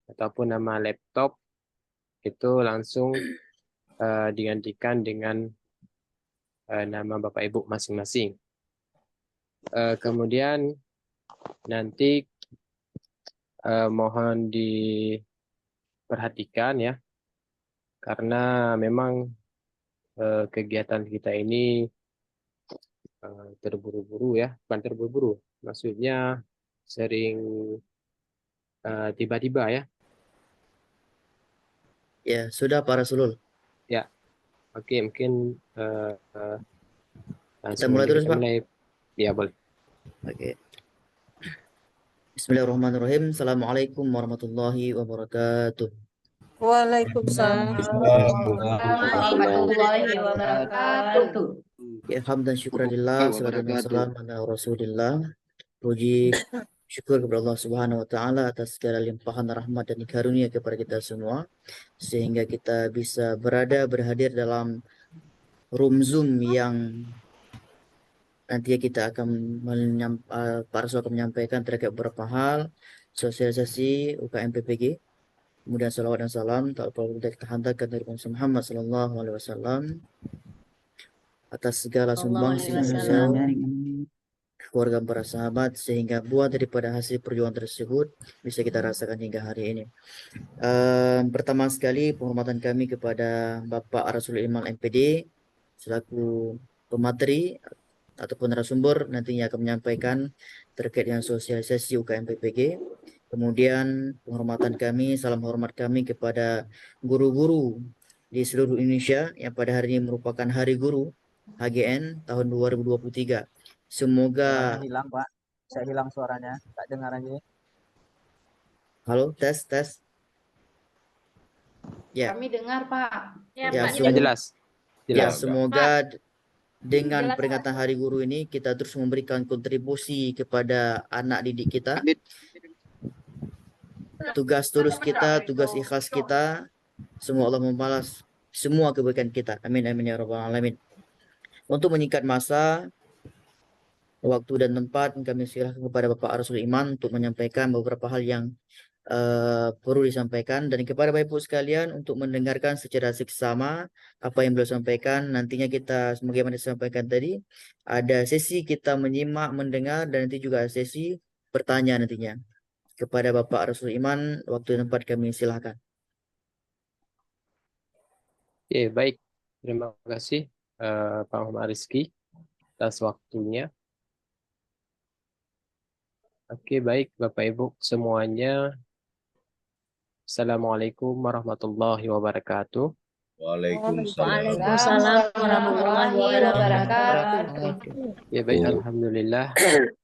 ataupun nama laptop itu langsung digantikan dengan nama Bapak Ibu masing-masing. Kemudian nanti mohon diperhatikan ya, karena memang kegiatan kita ini terburu-buru ya, bukan terburu-buru, maksudnya sering tiba-tiba ya. Ya, sudah Pak Rasulul. Ya, oke, mungkin Kita langsung mulai aja terus, kita Pak. mulai. Ya, boleh. Oke. Bismillahirrahmanirrahim. Assalamualaikum warahmatullahi wabarakatuh. Waalaikumsalam warahmatullahi wabarakatuh. Ya, hamdan syukranillah, salatu wassalam ala Rasulillah. Puji syukur kepada Allah Subhanahu wa taala atas segala limpahan rahmat dan karunia kepada kita semua, sehingga kita bisa berhadir dalam room Zoom yang nanti kita akan Pak Rasul akan menyampaikan terkait beberapa hal sosialisasi UKM PPG. Kemudian salawat dan salam tak lupa kita hantarkan dari Muhammad Sallallahu Alaihi Wasallam atas segala sumbangsi manusia, keluarga, para sahabat, sehingga buah daripada hasil perjuangan tersebut bisa kita rasakan hingga hari ini. Pertama sekali penghormatan kami kepada Bapak Rasul Iman MPD selaku pemateri ataupun narasumber nantinya akan menyampaikan terkait dengan sosialisasi UKM PPG. Kemudian penghormatan kami, salam hormat kami kepada guru-guru di seluruh Indonesia yang pada hari ini merupakan Hari Guru HGN tahun 2023. Semoga suaranya hilang, Pak. Saya hilang suaranya, tak dengar lagi. Halo, tes. Ya. Kami dengar, Pak. Ya, Jelas. Ya, semoga dengan Jelas, peringatan Hari Guru ini kita terus memberikan kontribusi kepada anak didik kita. Tugas tulus kita, tugas ikhlas kita, semua Allah membalas semua kebaikan kita. Amin amin ya rabbal alamin. Untuk menyingkat masa, waktu dan tempat, kami silakan kepada Bapak Rasul Iman untuk menyampaikan beberapa hal yang perlu disampaikan, dan kepada Bapak Ibu sekalian untuk mendengarkan secara seksama apa yang beliau sampaikan. Nantinya kita sebagaimana disampaikan tadi, ada sesi kita menyimak, mendengar, dan nanti juga sesi bertanya nantinya. Kepada Bapak Rasul Iman, waktu dan tempat kami silakan. Oke, baik. Terima kasih Pak Muhammad Rizky atas waktunya. Oke, baik Bapak Ibu semuanya. Assalamualaikum warahmatullahi wabarakatuh. Waalaikumsalam warahmatullahi wabarakatuh. Ya baik, alhamdulillah.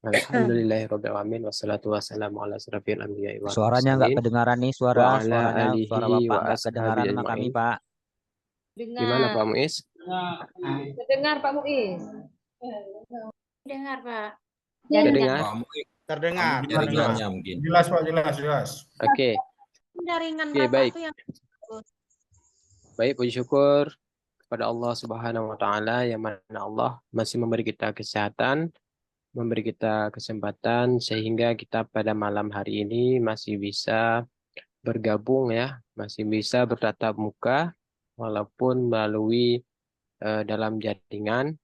Alhamdulillahirabbil alamin wassalatu wassalamu ala asrofil anbiya'i wal mursalin. Suaranya nggak kedengaran nih, Wa ala suaranya alihi suara wa Bapak nggak kedengaran ashabihi sama kami, ajmain. Pak. Gimana Pak Muiz? Dengar Pak Muiz. Dengar, Pak. Terdengar? Terdengar. Jaringannya mungkin. Jelas, Pak, jelas. Oke. Jaringan Oke, Bapak baik. tuh yang Baik, puji syukur kepada Allah Subhanahu wa taala yang mana Allah masih memberi kita kesehatan, memberi kita kesempatan sehingga kita pada malam hari ini masih bisa bergabung ya, masih bisa bertatap muka walaupun melalui dalam jaringan.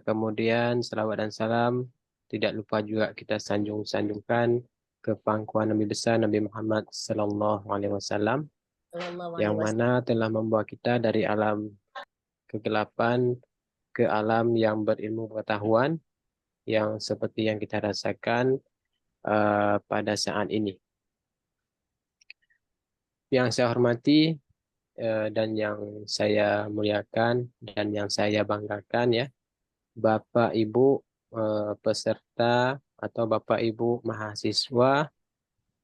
Kemudian salawat dan salam tidak lupa juga kita sanjung-sanjungkan ke pangkuan Nabi besar Nabi Muhammad Sallallahu Alaihi Wasallam yang mana telah membawa kita dari alam kegelapan ke alam yang berilmu pengetahuan yang seperti yang kita rasakan pada saat ini. Yang saya hormati dan yang saya muliakan dan yang saya banggakan ya, Bapak Ibu peserta atau Bapak Ibu mahasiswa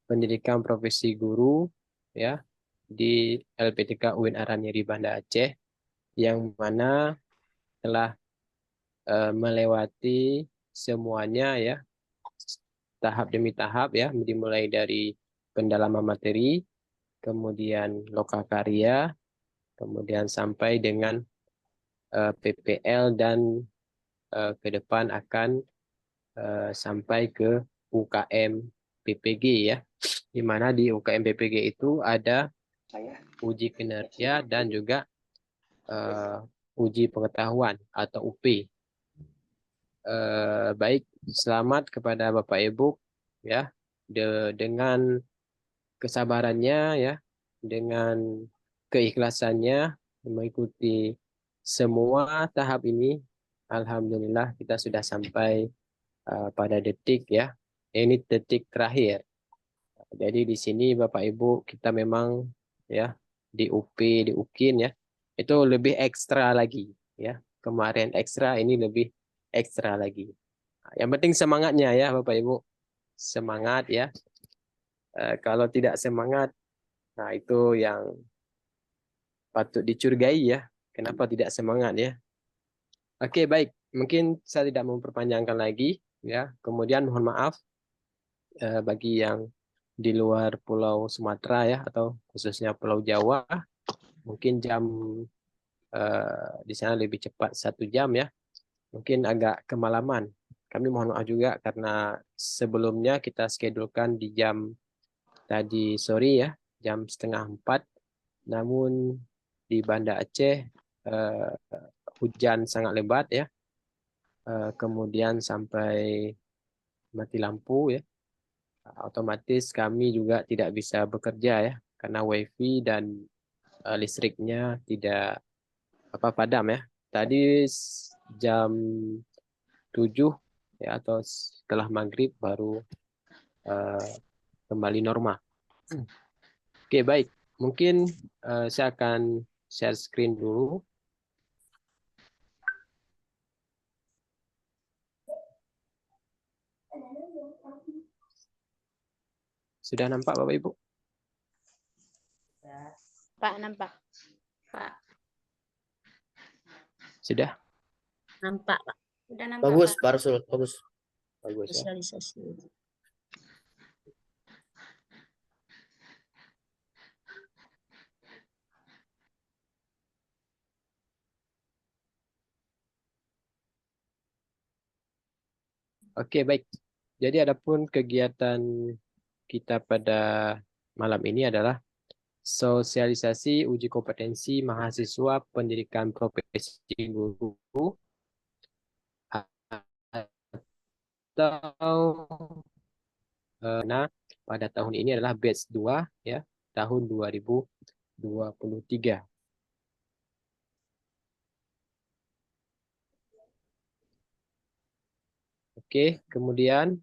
pendidikan profesi guru ya di LPTK UIN Aranyeri Banda Aceh yang mana telah melewati semuanya ya tahap demi tahap ya, dimulai dari pendalaman materi, kemudian lokakarya, kemudian sampai dengan PPL dan ke depan akan sampai ke UKM PPG ya, di mana di UKM PPG itu ada uji kinerja dan juga uji pengetahuan atau UP. Baik, selamat kepada Bapak Ibu ya, dengan kesabarannya ya, dengan keikhlasannya mengikuti semua tahap ini. Alhamdulillah kita sudah sampai pada detik ya. Ini detik terakhir. Jadi di sini Bapak Ibu kita memang ya di UP, di UKIN ya, itu lebih ekstra lagi ya. Kemarin ekstra, ini lebih ekstra lagi. Yang penting semangatnya ya Bapak Ibu. Semangat ya. Kalau tidak semangat, nah itu yang patut dicurigai ya. Kenapa tidak semangat ya? Oke, baik. Mungkin saya tidak memperpanjangkan lagi ya. Kemudian mohon maaf bagi yang di luar Pulau Sumatera ya, atau khususnya Pulau Jawa, mungkin jam di sana lebih cepat 1 jam ya. Mungkin agak kemalaman. Kami mohon maaf juga karena sebelumnya kita schedule-kan di jam tadi sore ya, jam 3:30. Namun di Banda Aceh hujan sangat lebat ya, kemudian sampai mati lampu ya. Otomatis kami juga tidak bisa bekerja ya, karena wifi dan listriknya tidak padam ya. Tadi jam 7 ya, atau setelah maghrib baru kembali normal. Oke, baik. Mungkin saya akan share screen dulu. Sudah nampak Bapak Ibu? Pak, nampak. Pak, Sudah? Nampak, Pak. udah nampak, Bagus, Pak. Pak Arsul, bagus. Bagus ya. Visualisasi. Oke, baik. Jadi adapun kegiatan kita pada malam ini adalah sosialisasi uji kompetensi mahasiswa pendidikan profesi guru atau pada tahun ini adalah batch 2 ya, tahun 2023. Oke, kemudian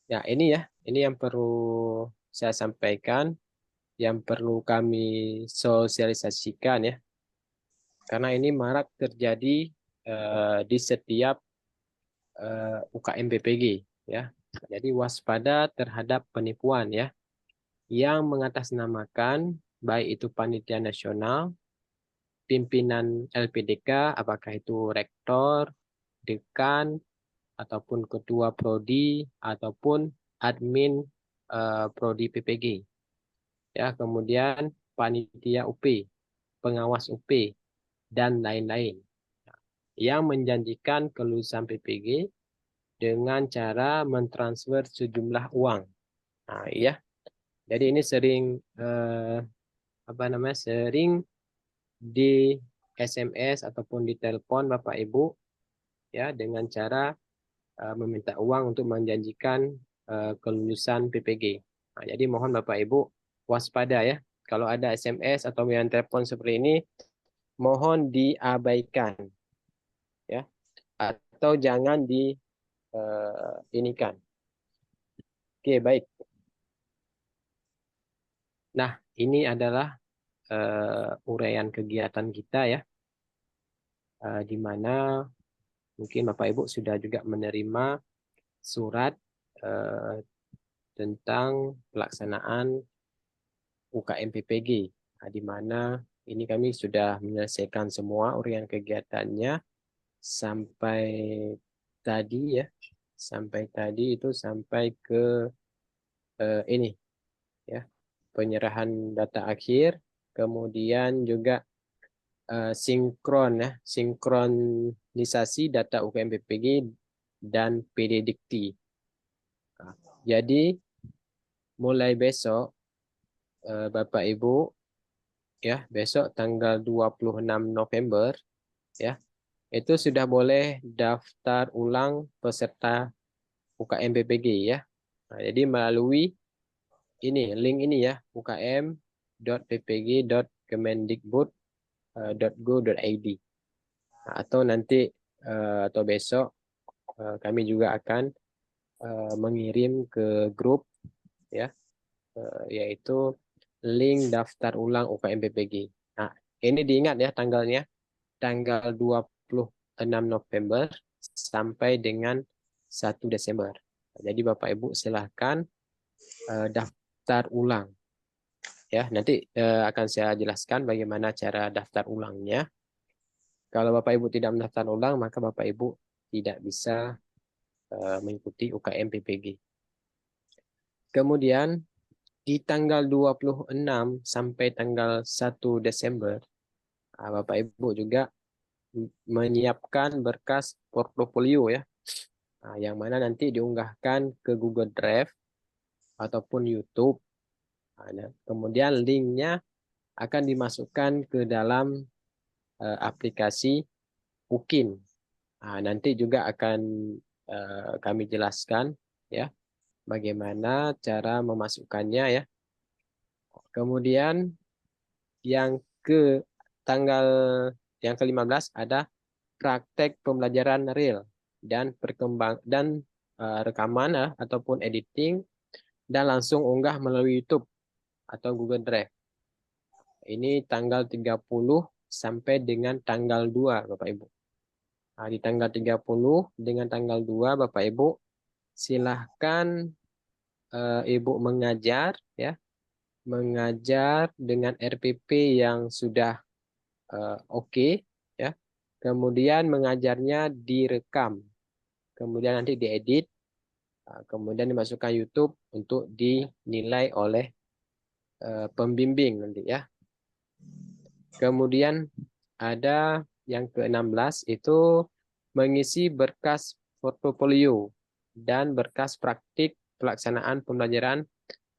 ya ini yang perlu saya sampaikan, yang perlu kami sosialisasikan ya, karena ini marak terjadi di setiap UKM PPG ya. Jadi waspada terhadap penipuan ya, yang mengatasnamakan baik itu panitia nasional, pimpinan LPDK, apakah itu rektor, dekan, ataupun ketua prodi, ataupun admin prodi PPG. Ya, kemudian panitia UP, pengawas UP, dan lain-lain, yang menjanjikan kelulusan PPG dengan cara mentransfer sejumlah uang. Nah, iya. Jadi ini sering sering di SMS ataupun di telepon Bapak Ibu ya, dengan cara meminta uang untuk menjanjikan kelulusan PPG. Nah, jadi mohon Bapak Ibu waspada ya. Kalau ada SMS atau yang telepon seperti ini, mohon diabaikan ya, atau jangan di inikan. Oke, baik. Nah, ini adalah uraian kegiatan kita ya, di mana mungkin Bapak Ibu sudah juga menerima surat tentang pelaksanaan UKM PPG, di mana ini kami sudah menyelesaikan semua uraian kegiatannya sampai tadi ya, sampai ke ini ya, penyerahan data akhir, kemudian juga sinkronisasi data UKM PPG dan PD Dikti. Jadi mulai besok Bapak Ibu ya, besok tanggal 26 November ya, itu sudah boleh daftar ulang peserta UKM PPG ya. Nah, jadi melalui ini link ini ya, ukm.ppg.kemendikbud.go.id. Nah, atau nanti atau besok kami juga akan mengirim ke grup ya, yaitu link daftar ulang UKM PPG. Nah, ini diingat ya tanggalnya, tanggal 26 November sampai dengan 1 Desember. Jadi Bapak Ibu silahkan daftar ulang. Ya, nanti akan saya jelaskan bagaimana cara daftar ulangnya. Kalau Bapak Ibu tidak mendaftar ulang, maka Bapak Ibu tidak bisa mengikuti UKM PPG. Kemudian di tanggal 26 sampai tanggal 1 Desember, Bapak Ibu juga menyiapkan berkas portofolio ya, yang mana nanti diunggahkan ke Google Drive ataupun YouTube. Nah, kemudian linknya akan dimasukkan ke dalam aplikasi UKIN. Nanti juga akan kami jelaskan ya bagaimana cara memasukkannya ya. Kemudian yang ke tanggal yang ke-15 ada praktek pembelajaran real dan rekaman ataupun editing dan langsung unggah melalui YouTube atau Google Drive. Ini tanggal 30 sampai dengan tanggal 2 Bapak Ibu. Nah, di tanggal 30 dengan tanggal 2 Bapak Ibu silahkan Ibu mengajar ya. Mengajar dengan RPP yang sudah oke ya. Kemudian mengajarnya direkam. Kemudian nanti diedit, kemudian dimasukkan YouTube untuk dinilai oleh pembimbing nanti ya. Kemudian ada yang ke-16 itu mengisi berkas portofolio dan berkas praktik pelaksanaan pembelajaran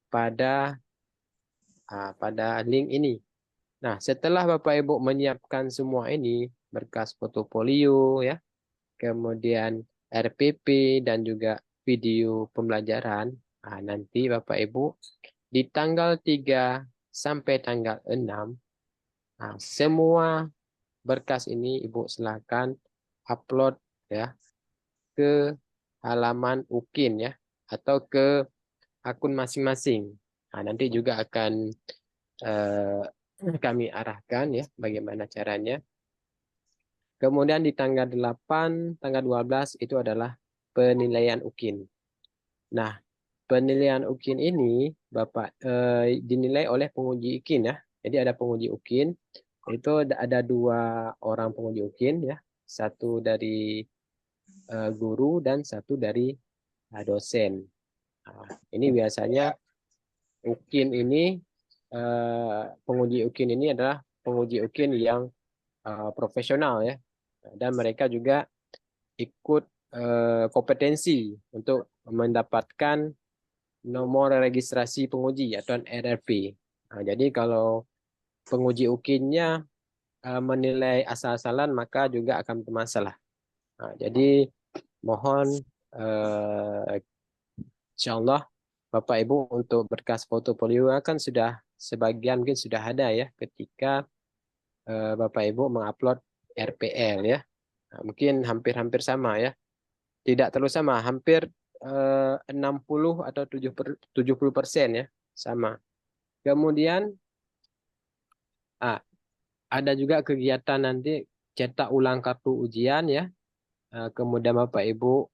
pada link ini. Nah, setelah Bapak Ibu menyiapkan semua ini, berkas portofolio ya, kemudian RPP dan juga video pembelajaran, nanti Bapak Ibu di tanggal 3 sampai tanggal 6, semua berkas ini Ibu silakan upload ya ke halaman UKIN ya atau ke akun masing-masing. Nanti juga akan kami arahkan ya bagaimana caranya. Kemudian di tanggal 8, tanggal 12 itu adalah penilaian UKIN. Nah, penilaian UKIN ini Bapak dinilai oleh penguji UKIN ya. Jadi ada penguji UKIN, itu ada 2 orang penguji UKIN ya. Satu dari guru dan satu dari dosen. Ini biasanya UKIN ini penguji UKIN ini adalah penguji UKIN yang profesional ya, dan mereka juga ikut kompetensi untuk mendapatkan nomor registrasi penguji atau RRP. Jadi kalau penguji UKIN-nya menilai asal-asalan maka juga akan bermasalah. Jadi mohon insyaallah Bapak Ibu untuk berkas portofolio kan sudah sebagian mungkin sudah ada ya ketika Bapak Ibu mengupload RPL ya. Mungkin hampir-hampir sama ya. Tidak terlalu sama, hampir 60 atau 70% ya, sama. Kemudian ada juga kegiatan nanti cetak ulang kartu ujian ya. Kemudian Bapak Ibu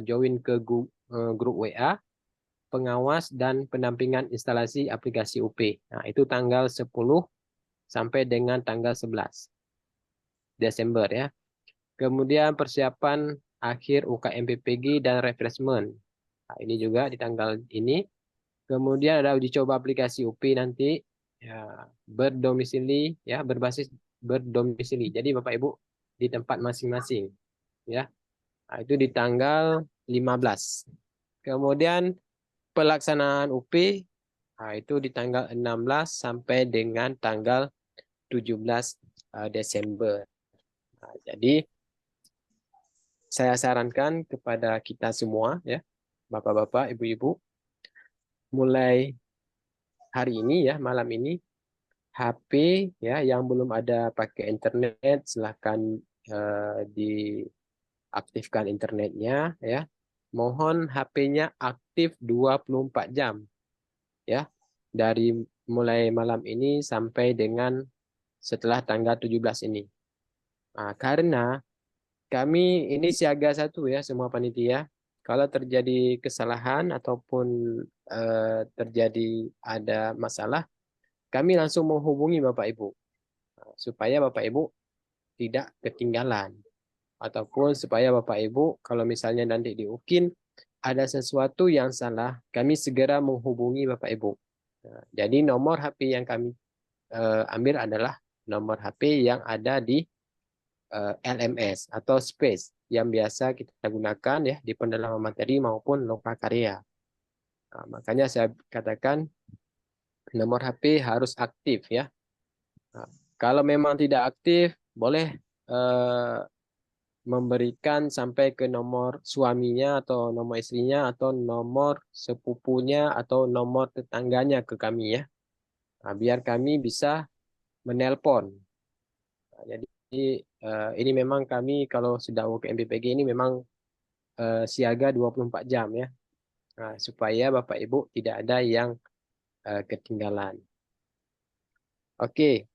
join ke grup WA pengawas dan pendampingan instalasi aplikasi UP. Nah, itu tanggal 10 sampai dengan tanggal 11 Desember ya. Kemudian persiapan akhir UKM PPG dan refreshment. Nah, ini juga di tanggal ini. Kemudian ada uji coba aplikasi UP nanti ya, berdomisili ya, berbasis berdomisili. Jadi Bapak Ibu di tempat masing-masing ya. Nah, itu di tanggal 15. Kemudian pelaksanaan UP itu di tanggal 16 sampai dengan tanggal 17 Desember. Jadi saya sarankan kepada kita semua ya, Bapak-bapak, Ibu-ibu, mulai hari ini ya, malam ini HP ya yang belum ada pakai internet silahkan diaktifkan internetnya ya. Mohon HP-nya aktif 24 jam ya. Dari mulai malam ini sampai dengan setelah tanggal 17 ini. Karena kami ini siaga 1 ya semua panitia. Kalau terjadi kesalahan ataupun terjadi ada masalah, kami langsung menghubungi Bapak Ibu supaya Bapak Ibu tidak ketinggalan, ataupun supaya Bapak Ibu kalau misalnya nanti di UKIN ada sesuatu yang salah, kami segera menghubungi Bapak Ibu. Jadi nomor HP yang kami ambil adalah nomor HP yang ada di LMS atau space yang biasa kita gunakan ya di pendalaman materi maupun lokakarya. Makanya saya katakan nomor HP harus aktif ya. Kalau memang tidak aktif, boleh memberikan sampai ke nomor suaminya atau nomor istrinya atau nomor sepupunya atau nomor tetangganya ke kami ya. Biar kami bisa menelpon. Jadi ini memang kami kalau sudah UKM-PPG ini memang siaga 24 jam ya. Supaya Bapak Ibu tidak ada yang ketinggalan. Oke.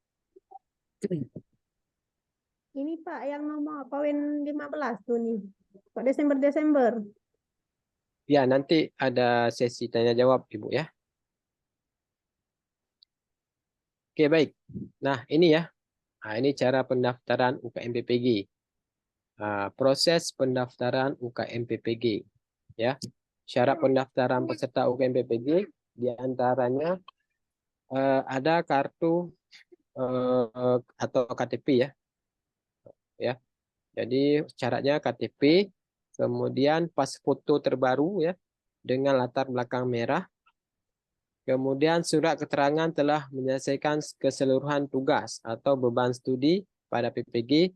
Ini Pak yang nomor poin 15 tuh nih. Kok Desember. Ya, nanti ada sesi tanya jawab Ibu ya. Oke, baik. Nah, ini ya. Ini cara pendaftaran UKM PPG. Proses pendaftaran UKM PPG. Ya. Syarat pendaftaran peserta UKM PPG diantaranya ada kartu atau KTP ya. Ya. Jadi syaratnya KTP, kemudian pas foto terbaru ya dengan latar belakang merah. Kemudian surat keterangan telah menyelesaikan keseluruhan tugas atau beban studi pada PPG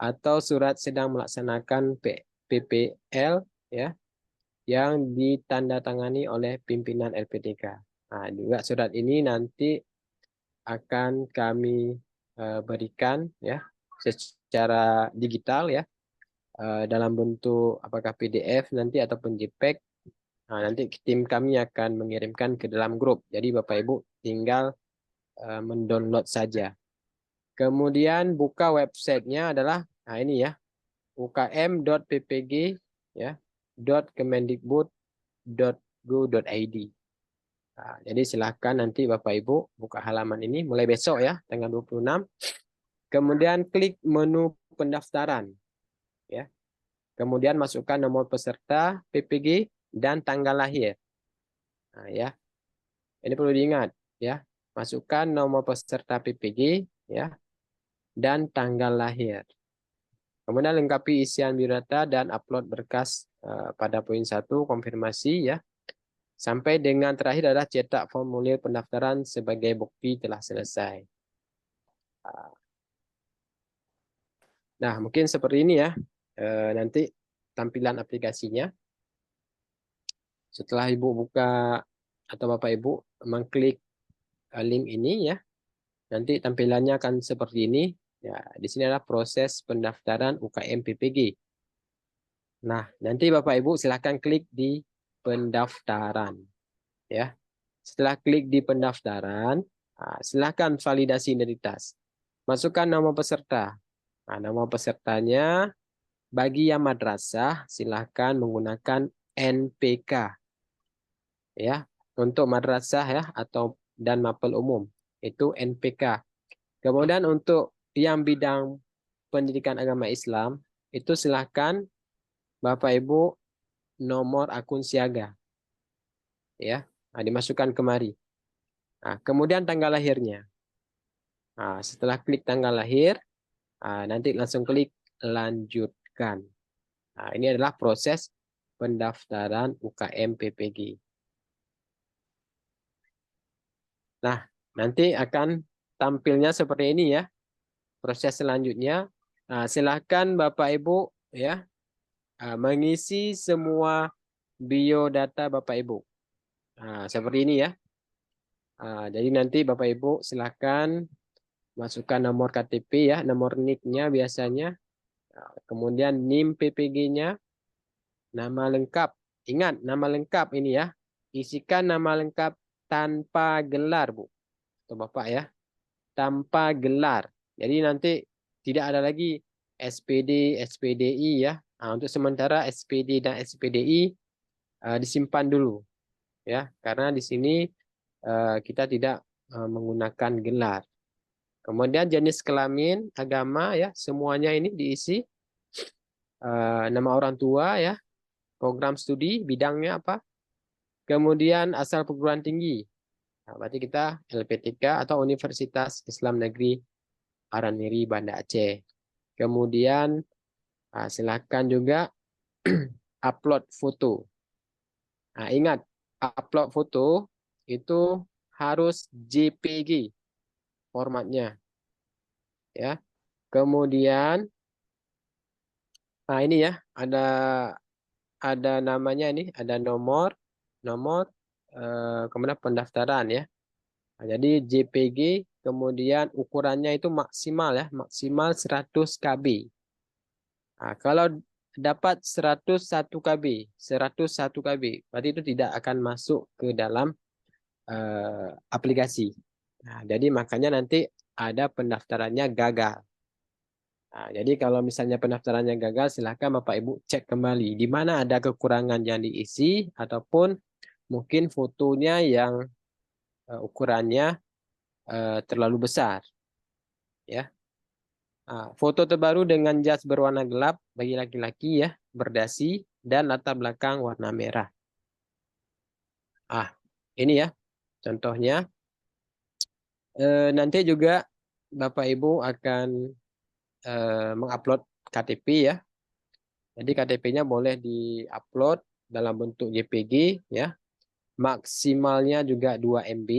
atau surat sedang melaksanakan PPL ya yang ditandatangani oleh pimpinan LPDK. Juga surat ini nanti akan kami berikan ya secara digital ya dalam bentuk apakah PDF nanti ataupun JPEG. Nanti tim kami akan mengirimkan ke dalam grup. Jadi Bapak Ibu tinggal mendownload saja. Kemudian buka websitenya adalah ini ya ukm.ppg ya .kemendikbud.go.id. Jadi silahkan nanti Bapak Ibu buka halaman ini mulai besok ya tanggal 26. Kemudian klik menu pendaftaran ya. Kemudian masukkan nomor peserta PPG dan tanggal lahir. Ya. Ini perlu diingat ya. Masukkan nomor peserta PPG ya dan tanggal lahir. Kemudian lengkapi isian biodata dan upload berkas pada poin 1 konfirmasi ya. Sampai dengan terakhir adalah cetak formulir pendaftaran sebagai bukti telah selesai. Nah, mungkin seperti ini ya. Nanti tampilan aplikasinya. Setelah Ibu buka atau Bapak Ibu mengklik link ini ya. Nanti tampilannya akan seperti ini. Ya, di sini adalah proses pendaftaran UKM PPG. Nah, nanti Bapak Ibu silakan klik di pendaftaran. Ya. Setelah klik di pendaftaran, silakan validasi identitas. Masukkan nama peserta. Nama pesertanya bagi yang madrasah silakan menggunakan NPK. Ya, untuk madrasah ya atau dan mapel umum itu NPK. Kemudian untuk yang bidang pendidikan agama Islam itu silakan Bapak Ibu nomor akun siaga. Ya, dimasukkan kemari. Kemudian tanggal lahirnya. Setelah klik tanggal lahir, nanti langsung klik lanjutkan. Ini adalah proses pendaftaran UKM PPG. Nah, nanti akan tampilnya seperti ini ya. Proses selanjutnya, silakan Bapak Ibu ya mengisi semua biodata Bapak Ibu. Seperti ini ya. Jadi nanti Bapak Ibu silakan masukkan nomor KTP ya, nomor NIK-nya biasanya, kemudian NIM PPG-nya, nama lengkap. Ingat nama lengkap ini ya. Isikan nama lengkap tanpa gelar, Bu. Atau Bapak ya. Tanpa gelar. Jadi nanti tidak ada lagi SPD, SPDI ya. Untuk sementara SPD dan SPDI disimpan dulu ya, karena di sini kita tidak menggunakan gelar. Kemudian jenis kelamin, agama ya, semuanya ini diisi. Nama orang tua ya, program studi, bidangnya apa. Kemudian asal perguruan tinggi. Nah, berarti kita LPTK atau Universitas Islam Negeri Araniri Banda Aceh. Kemudian silakan juga upload foto. Nah, ingat, upload foto itu harus JPG formatnya. Ya. Kemudian ini ya, ada namanya ini, ada nomor kemudian pendaftaran ya. Nah, jadi JPG, kemudian ukurannya itu maksimal ya, maksimal 100 KB. Nah, kalau dapat 101 KB, 101 KB, berarti itu tidak akan masuk ke dalam aplikasi. Nah, jadi makanya nanti ada pendaftarannya gagal. Nah, jadi kalau misalnya pendaftarannya gagal, silahkan Bapak Ibu cek kembali di mana ada kekurangan yang diisi ataupun mungkin fotonya yang ukurannya terlalu besar. Ya. Foto terbaru dengan jas berwarna gelap bagi laki-laki ya, berdasi dan latar belakang warna merah. Ini ya contohnya. Nanti juga Bapak Ibu akan mengupload KTP ya. Jadi KTP-nya boleh diupload dalam bentuk JPG ya. Maksimalnya juga 2 MB.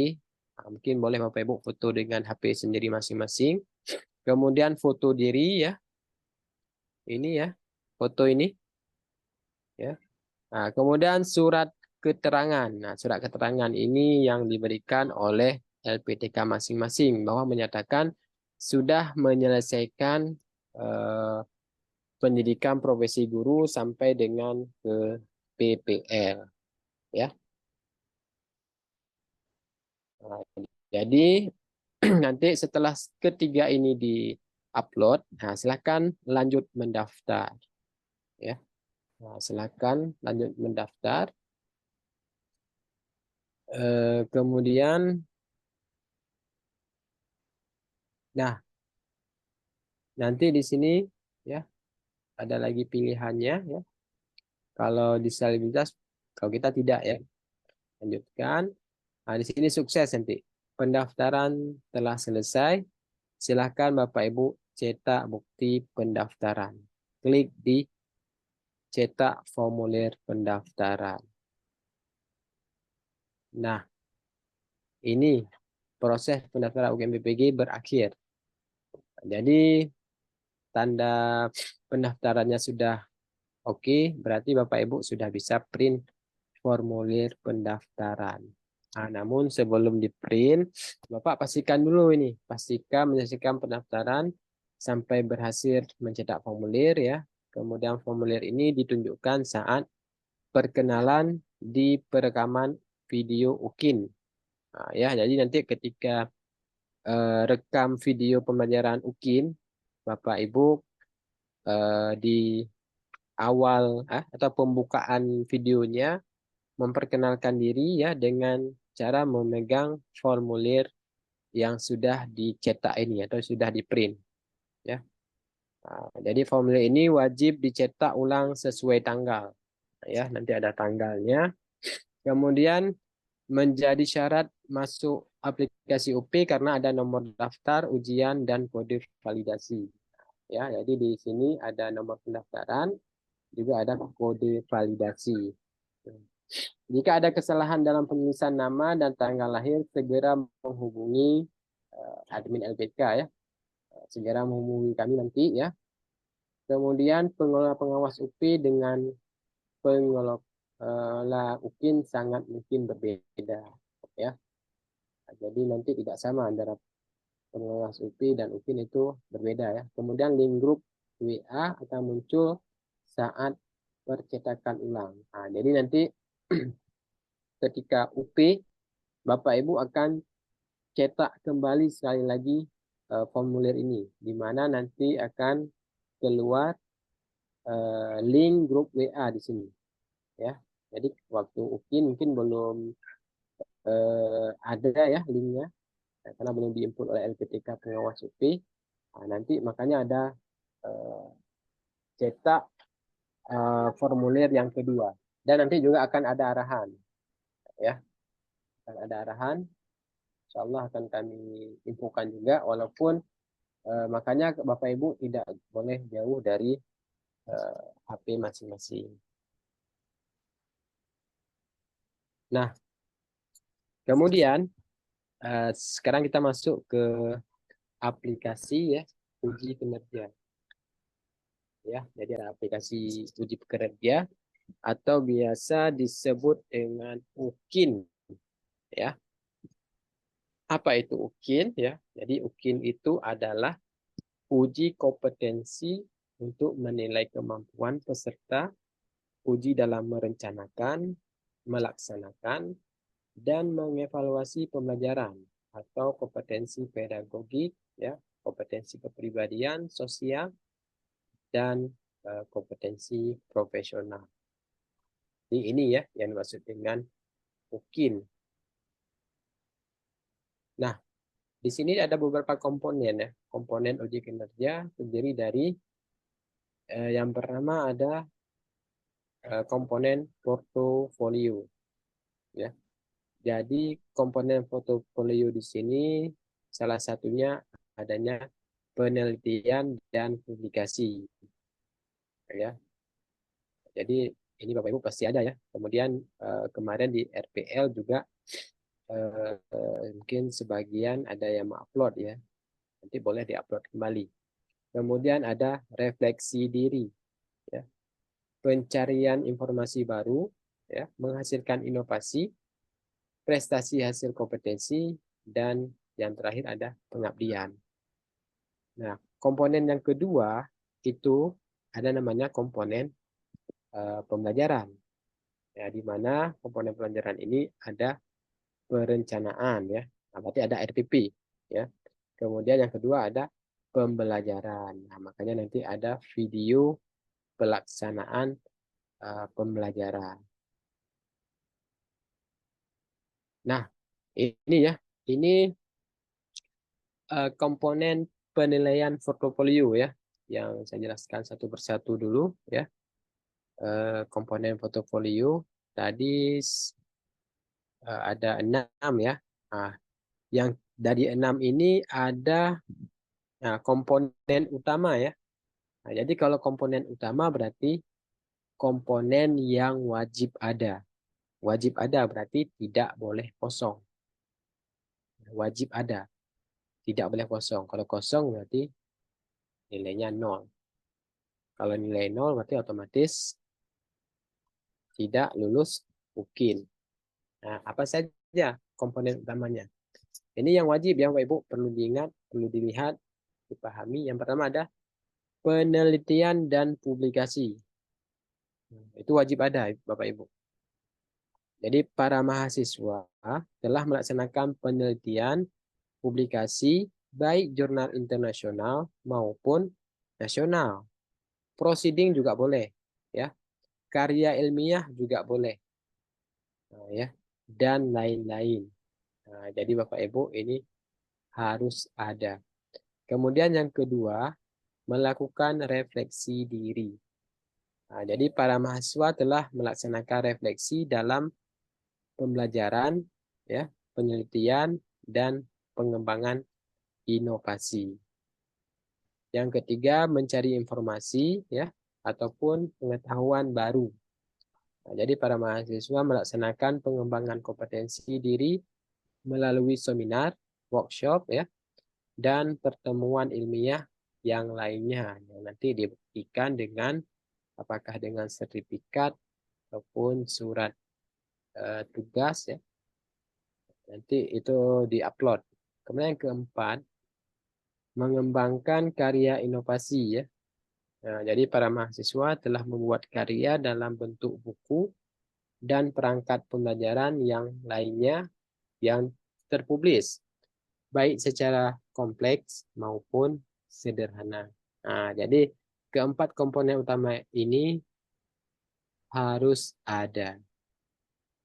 Mungkin boleh Bapak Ibu foto dengan HP sendiri masing-masing. Kemudian foto diri ya. Ini ya, foto ini. Ya. Kemudian surat keterangan. Nah, surat keterangan ini yang diberikan oleh LPTK masing-masing bahwa menyatakan sudah menyelesaikan pendidikan profesi guru sampai dengan ke PPL ya. Nah, jadi nanti setelah ketiga ini di-upload, silakan lanjut mendaftar ya. Silakan lanjut mendaftar. Kemudian nanti di sini ya ada lagi pilihannya ya. Kalau disabilitas, kalau kita tidak ya. Lanjutkan. Di sini sukses nanti. Pendaftaran telah selesai. Silakan Bapak Ibu cetak bukti pendaftaran. Klik di cetak formulir pendaftaran. Nah, ini proses pendaftaran UKM BPG berakhir. Jadi tanda pendaftarannya sudah oke, berarti Bapak Ibu sudah bisa print formulir pendaftaran. Namun sebelum di print, Bapak pastikan dulu ini, pastikan menyelesaikan pendaftaran sampai berhasil mencetak formulir ya. Kemudian formulir ini ditunjukkan saat perkenalan di perekaman video UKIN. Ya, jadi nanti ketika rekam video pembelajaran UKIN, Bapak Ibu di awal atau pembukaan videonya memperkenalkan diri ya dengan cara memegang formulir yang sudah dicetak ini atau sudah di-print ya. Jadi formulir ini wajib dicetak ulang sesuai tanggal ya, nanti ada tanggalnya. Kemudian menjadi syarat masuk aplikasi UP karena ada nomor daftar, ujian dan kode validasi. Ya, jadi di sini ada nomor pendaftaran, juga ada kode validasi. Jika ada kesalahan dalam penulisan nama dan tanggal lahir, segera menghubungi admin LPK ya. Segera menghubungi kami nanti ya. Kemudian pengelola pengawas UP dengan pengelola UKIN sangat mungkin berbeda ya. Jadi nanti tidak sama antara pengawas UP dan UKIN itu berbeda ya. Kemudian link grup WA akan muncul saat percetakan ulang. Nah, jadi nanti ketika UP, Bapak Ibu akan cetak kembali sekali lagi formulir ini, di mana nanti akan keluar link grup WA di sini, ya. Jadi waktu UKIN mungkin belum ada ya linknya, karena belum diinput oleh LPTK pengawas UP. Nah, nanti makanya ada cetak formulir yang kedua, dan nanti juga akan ada arahan, ya. Akan ada arahan. Insya Allah akan kami infokan juga, walaupun makanya Bapak Ibu tidak boleh jauh dari HP masing-masing. Nah, kemudian sekarang kita masuk ke aplikasi ya uji kinerja. Ya, jadi ada aplikasi uji kinerja atau biasa disebut dengan UKIN. Ya. Apa itu UKIN ya? Jadi UKIN itu adalah uji kompetensi untuk menilai kemampuan peserta uji dalam merencanakan, melaksanakan, dan mengevaluasi pembelajaran atau kompetensi pedagogik, ya, kompetensi kepribadian, sosial, dan kompetensi profesional. Jadi ini ya yang dimaksud dengan UKIN. Nah, di sini ada beberapa komponen ya. Komponen uji kinerja terdiri dari yang pertama ada komponen portofolio. Ya. Jadi komponen portofolio di sini salah satunya adanya penelitian dan publikasi. Ya. Jadi ini Bapak Ibu pasti ada ya. Kemudian kemarin di RPL juga mungkin sebagian ada yang mengupload ya. Nanti boleh diupload kembali. Kemudian ada refleksi diri, ya. Pencarian informasi baru, ya, menghasilkan inovasi, prestasi hasil kompetensi, dan yang terakhir ada pengabdian. Nah, komponen yang kedua itu ada namanya komponen pembelajaran, ya, di mana komponen pembelajaran ini ada perencanaan, ya. Nah, berarti ada RPP, ya. Kemudian yang kedua ada pembelajaran. Nah, makanya nanti ada video pelaksanaan pembelajaran. Nah, ini ya, ini komponen penilaian portofolio ya, yang saya jelaskan satu persatu dulu ya. Komponen portofolio tadi ada 6 ya. Nah, yang dari 6 ini ada komponen utama ya. Nah, jadi kalau komponen utama berarti komponen yang wajib ada. Wajib ada berarti tidak boleh kosong. Wajib ada, tidak boleh kosong. Kalau kosong berarti nilainya 0. Kalau nilai 0 berarti otomatis tidak lulus UKIN. Nah, apa saja komponen utamanya? Ini yang wajib ya Bapak Ibu, perlu diingat, perlu dilihat, dipahami. Yang pertama ada penelitian dan publikasi. Itu wajib ada Bapak Ibu. Jadi para mahasiswa telah melaksanakan penelitian, publikasi, baik jurnal internasional maupun nasional. Proceeding juga boleh, ya. Karya ilmiah juga boleh, nah, ya. Dan lain-lain. Nah, jadi Bapak Ibu ini harus ada. Kemudian yang kedua, melakukan refleksi diri. Nah, jadi para mahasiswa telah melaksanakan refleksi dalam pembelajaran, ya, penelitian, dan pengembangan inovasi. Yang ketiga, mencari informasi ya ataupun pengetahuan baru. Nah, jadi para mahasiswa melaksanakan pengembangan kompetensi diri melalui seminar, workshop ya, dan pertemuan ilmiah yang lainnya yang nanti dibuktikan dengan apakah dengan sertifikat ataupun surat tugas ya. Nanti itu diupload. Kemudian yang keempat, mengembangkan karya inovasi ya. Nah, jadi para mahasiswa telah membuat karya dalam bentuk buku dan perangkat pembelajaran yang lainnya yang terpublis, baik secara kompleks maupun sederhana. Nah, jadi keempat komponen utama ini harus ada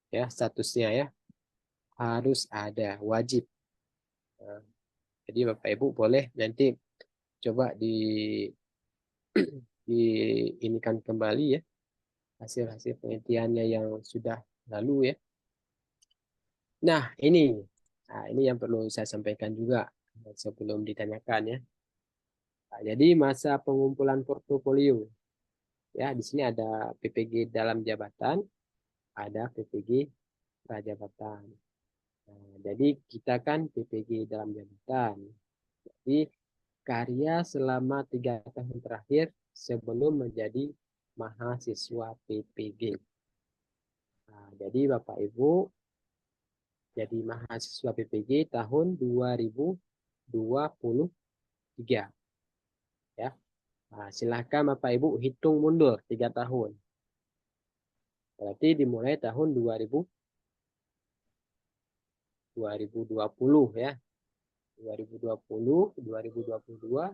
ya, statusnya ya, harus ada, wajib. Nah, jadi Bapak Ibu boleh nanti coba diinikan kembali ya hasil-hasil penelitiannya yang sudah lalu ya. Nah, ini yang perlu saya sampaikan juga sebelum ditanyakan ya. Nah, jadi masa pengumpulan portofolio ya, di sini ada PPG dalam jabatan, ada PPG prajabatan. Nah, jadi kita kan PPG dalam jabatan. Jadi karya selama 3 tahun terakhir sebelum menjadi mahasiswa PPG. Nah, jadi Bapak Ibu jadi mahasiswa PPG tahun 2023 ya. Nah, silakan Bapak Ibu hitung mundur 3 tahun. Berarti dimulai tahun 2020 ya. 2020, 2022,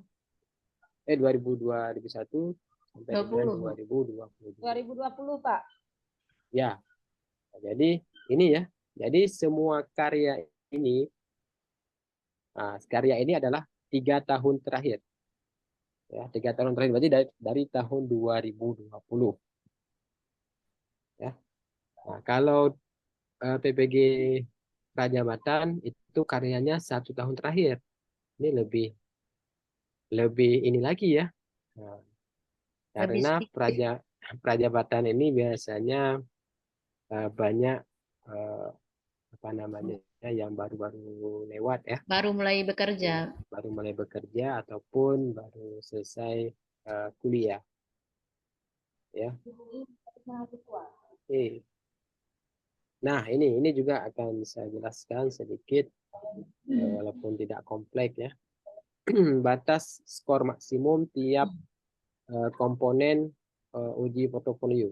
2021 sampai dengan 2022. 2020, Pak. Ya, jadi ini ya. Jadi semua karya ini, karya ini adalah 3 tahun terakhir. Ya, 3 tahun terakhir berarti dari tahun 2020. Ya. Nah, kalau PPG Prajabatan itu karyanya 1 tahun terakhir. Ini lebih ini lagi ya. Nah, karena Prajabatan ini biasanya banyak apa namanya yang baru-baru lewat ya. Baru mulai bekerja. Baru mulai bekerja ataupun baru selesai kuliah. Ya. Oke. Nah, ini juga akan saya jelaskan sedikit walaupun tidak kompleks ya. Batas skor maksimum tiap komponen uji portofolio.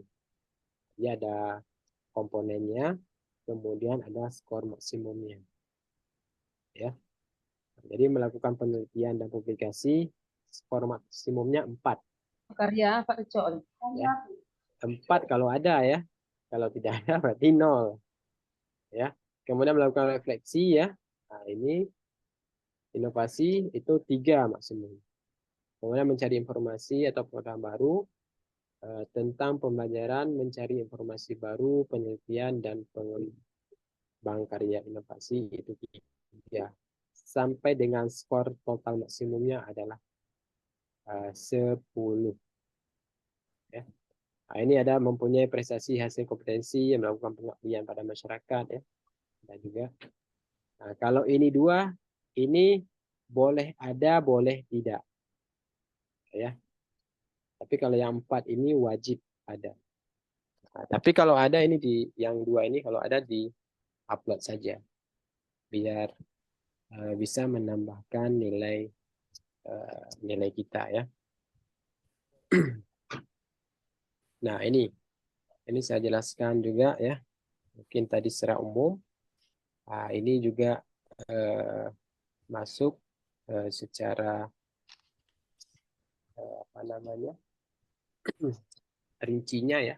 Jadi ada komponennya, kemudian ada skor maksimumnya. Ya. Jadi melakukan penelitian dan publikasi, skor maksimumnya 4. Karya Pak Cok. Ya. 4 kalau ada ya. Kalau tidak ada berarti 0. Ya. Kemudian melakukan refleksi ya. Nah, ini inovasi itu 3 maksimum. Kemudian mencari informasi atau program baru tentang pembelajaran, mencari informasi baru, penelitian dan pengembang karya inovasi itu 3. Sampai dengan skor total maksimumnya adalah 10. Ya. Nah, ini ada mempunyai prestasi hasil kompetensi yang melakukan pengabdian pada masyarakat ya. Dan juga kalau ini 2, ini boleh ada, boleh tidak. Ya. Tapi kalau yang 4 ini wajib ada. Nah, tapi kalau ada ini yang 2 ini kalau ada di upload saja. Biar bisa menambahkan nilai kita ya. Nah, ini saya jelaskan juga ya. Mungkin tadi secara umum. Nah, ini juga masuk secara apa namanya? rincinya ya.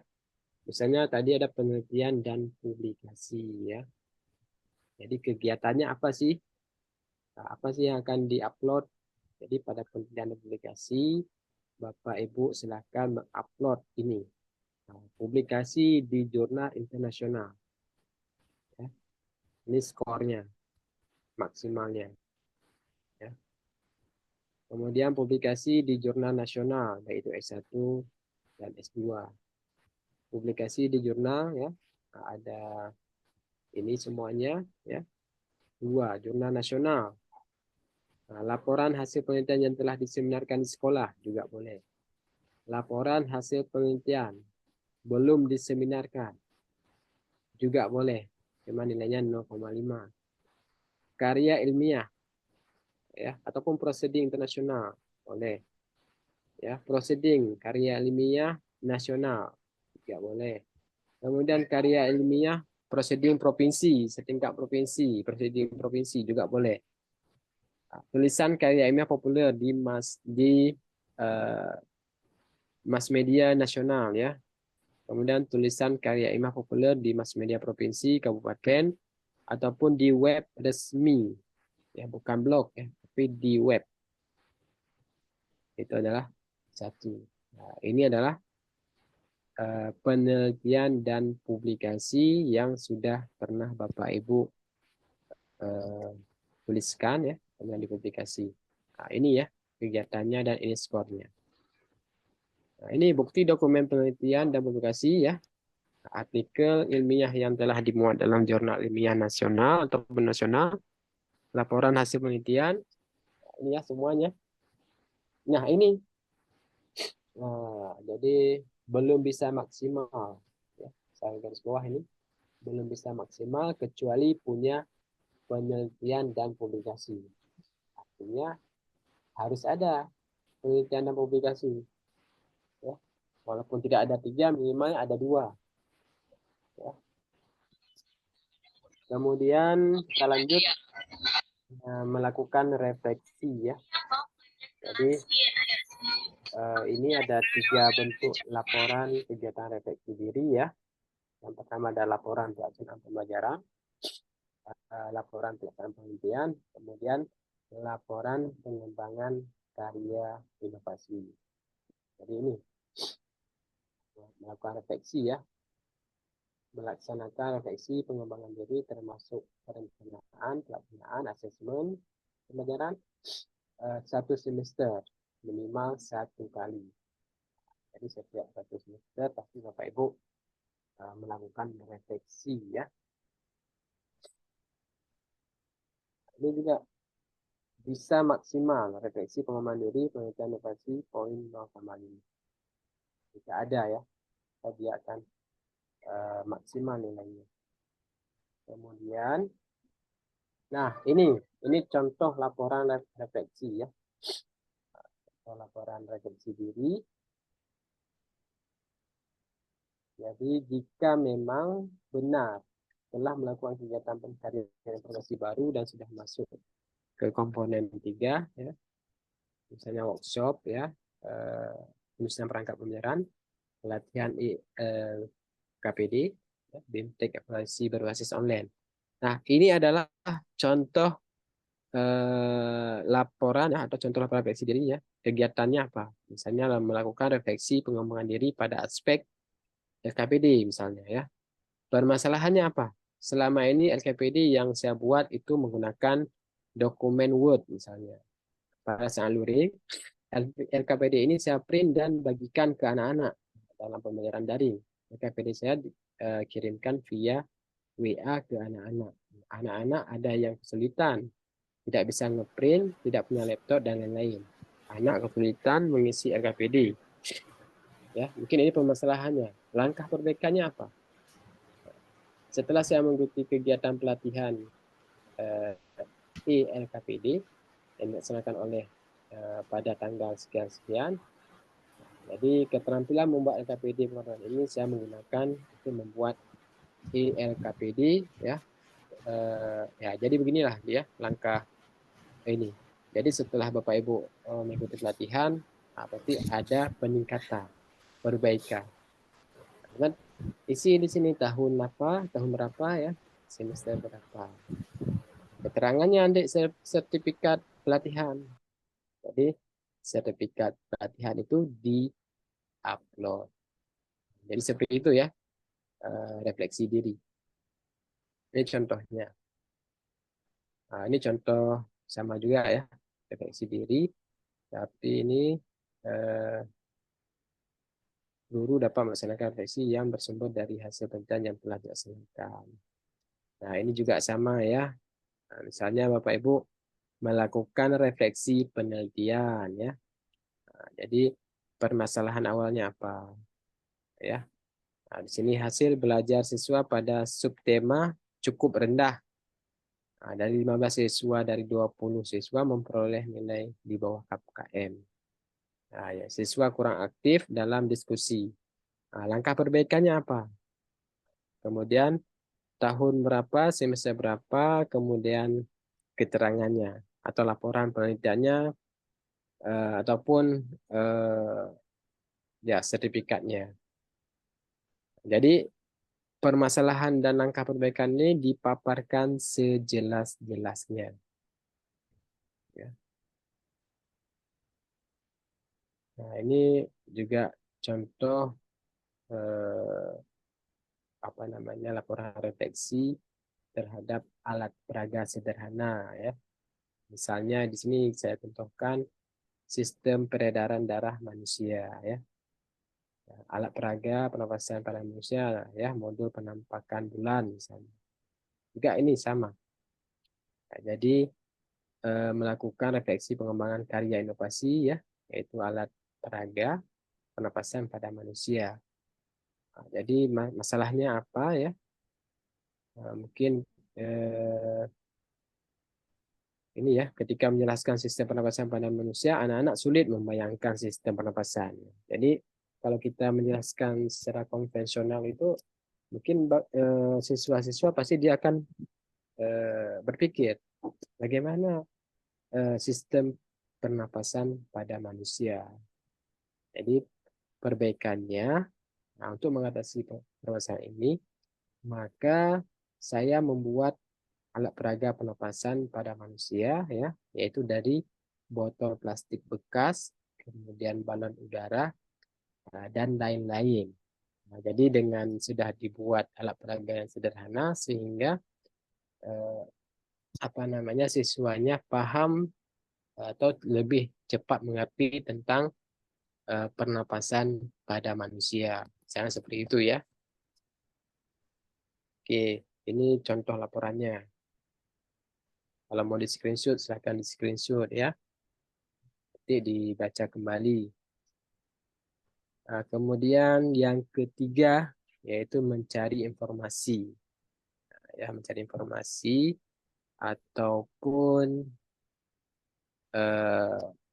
Misalnya tadi ada penelitian dan publikasi ya. Jadi kegiatannya apa sih? Nah, apa sih yang akan diupload? Jadi pada penelitian dan publikasi, Bapak Ibu silakan mengupload ini. Nah, publikasi di jurnal internasional. Ya. Ini skornya, maksimalnya. Ya. Kemudian publikasi di jurnal nasional, yaitu S1 dan S2. publikasi di jurnal ya. Nah, ada ini semuanya ya. 2, jurnal nasional. Nah, laporan hasil penelitian yang telah diseminarkan di sekolah juga boleh. Laporan hasil penelitian belum diseminarkan juga boleh. Cuma nilainya 0,5. Karya ilmiah ya ataupun proceeding internasional boleh. Ya, proceeding karya ilmiah nasional juga boleh. Kemudian karya ilmiah proceeding provinsi, setingkat provinsi, proceeding provinsi juga boleh. Tulisan karya ilmiah populer di uh, mass media nasional ya. Kemudian tulisan karya ilmiah populer di mass media provinsi, kabupaten, ataupun di web resmi, ya bukan blog ya, tapi di web. Itu adalah 1. Nah, ini adalah penelitian dan publikasi yang sudah pernah Bapak Ibu tuliskan ya, kemudian dipublikasi. Nah, ini ya kegiatannya dan ini skornya. Nah, ini bukti dokumen penelitian dan publikasi ya. Artikel ilmiah yang telah dimuat dalam jurnal ilmiah nasional atau nasional, laporan hasil penelitian, ini ya semuanya. Nah ini, jadi belum bisa maksimal, ya, saya garis bawah ini, belum bisa maksimal kecuali punya penelitian dan publikasi. Artinya harus ada penelitian dan publikasi. Ya. Walaupun tidak ada 3, minimal ada 2. Ya. Kemudian kita lanjut melakukan refleksi ya. Jadi ini ada 3 bentuk laporan kegiatan refleksi diri ya. Yang pertama ada laporan pelaksanaan pembelajaran, laporan pelaksanaan penelitian, kemudian laporan pengembangan karya inovasi. Jadi ini melakukan refleksi ya, melaksanakan refleksi pengembangan diri termasuk perencanaan, pelaksanaan, asesmen pembelajaran 1 semester minimal 1 kali. Jadi setiap 1 semester pasti Bapak Ibu melakukan refleksi ya. Ini juga bisa maksimal refleksi pengembangan diri penelitian inovasi poin 0,5. Jika ada ya, dia akan maksimal nilainya. Kemudian, nah ini contoh laporan refleksi ya. Contoh laporan refleksi diri. Jadi jika memang benar telah melakukan kegiatan pencarian informasi baru dan sudah masuk ke komponen 3 ya, misalnya workshop ya, penyusunan perangkat pembelajaran, pelatihan KPD, ya, BIMTEK evaluasi berbasis online. Nah ini adalah contoh laporan ya, atau contoh laporan refleksi dirinya. Kegiatannya apa? Misalnya melakukan refleksi pengembangan diri pada aspek LKPD misalnya ya. Permasalahannya apa? Selama ini LKPD yang saya buat itu menggunakan dokumen Word misalnya. Pada saat luring, LKPD ini saya print dan bagikan ke anak-anak dalam pembelajaran daring. LKPD saya kirimkan via WA ke anak-anak. Anak-anak ada yang kesulitan, tidak bisa ngeprint, tidak punya laptop dan lain-lain. Anak kesulitan mengisi LKPD. Ya, mungkin ini permasalahannya. Langkah perbaikannya apa? Setelah saya mengikuti kegiatan pelatihan LKPD yang dilaksanakan oleh pada tanggal sekian-sekian, jadi keterampilan membuat LKPD ini saya menggunakan untuk membuat LKPD ya. Ya, jadi beginilah dia langkah ini. Jadi setelah Bapak Ibu mengikuti pelatihan, berarti ada peningkatan, perbaikan. Kan isi di sini tahun apa, tahun berapa ya, semester berapa. Keterangannya adik sertifikat pelatihan. Jadi sertifikat pelatihan itu di-upload. Jadi seperti itu ya, refleksi diri. Ini contohnya. Nah, ini contoh sama juga ya, refleksi diri. Tapi ini guru dapat melaksanakan refleksi yang bersumber dari hasil penelitian yang telah dilaksanakan. Nah, ini juga sama ya. Nah, misalnya Bapak Ibu melakukan refleksi penelitian ya. Nah, jadi permasalahan awalnya apa? Ya. Nah, di sini hasil belajar siswa pada subtema cukup rendah. Nah, dari 15 siswa dari 20 siswa memperoleh nilai di bawah KPKM. Nah, ya, siswa kurang aktif dalam diskusi. Nah, langkah perbaikannya apa? Kemudian tahun berapa, semester berapa, kemudian keterangannya atau laporan penelitiannya ataupun eh, ya sertifikatnya. Jadi permasalahan dan langkah perbaikan ini dipaparkan sejelas-jelasnya. Ya. Nah, ini juga contoh apa namanya laporan refleksi terhadap alat peraga sederhana ya. Misalnya di sini saya contohkan sistem peredaran darah manusia ya. Alat peraga pernapasan pada manusia ya, modul penampakan bulan misalnya. Juga ini sama. Nah, jadi melakukan refleksi pengembangan karya inovasi ya, yaitu alat peraga pernapasan pada manusia. Nah, jadi masalahnya apa ya? Mungkin ini ya, ketika menjelaskan sistem pernapasan pada manusia, anak-anak sulit membayangkan sistem pernapasan. Jadi kalau kita menjelaskan secara konvensional itu, mungkin siswa-siswa pasti dia akan berpikir bagaimana sistem pernapasan pada manusia. Jadi perbaikannya, nah untuk mengatasi permasalahan ini, maka saya membuat alat peraga pernapasan pada manusia ya, yaitu dari botol plastik bekas, kemudian balon udara dan lain-lain. Nah, jadi dengan sudah dibuat alat peraga yang sederhana sehingga apa namanya siswanya paham atau lebih cepat mengerti tentang pernapasan pada manusia. Misalnya seperti itu ya. Oke, ini contoh laporannya. Kalau mau di screenshot, silahkan di screenshot ya. Nanti dibaca kembali. Nah, kemudian yang ketiga, yaitu mencari informasi. Ya, mencari informasi ataupun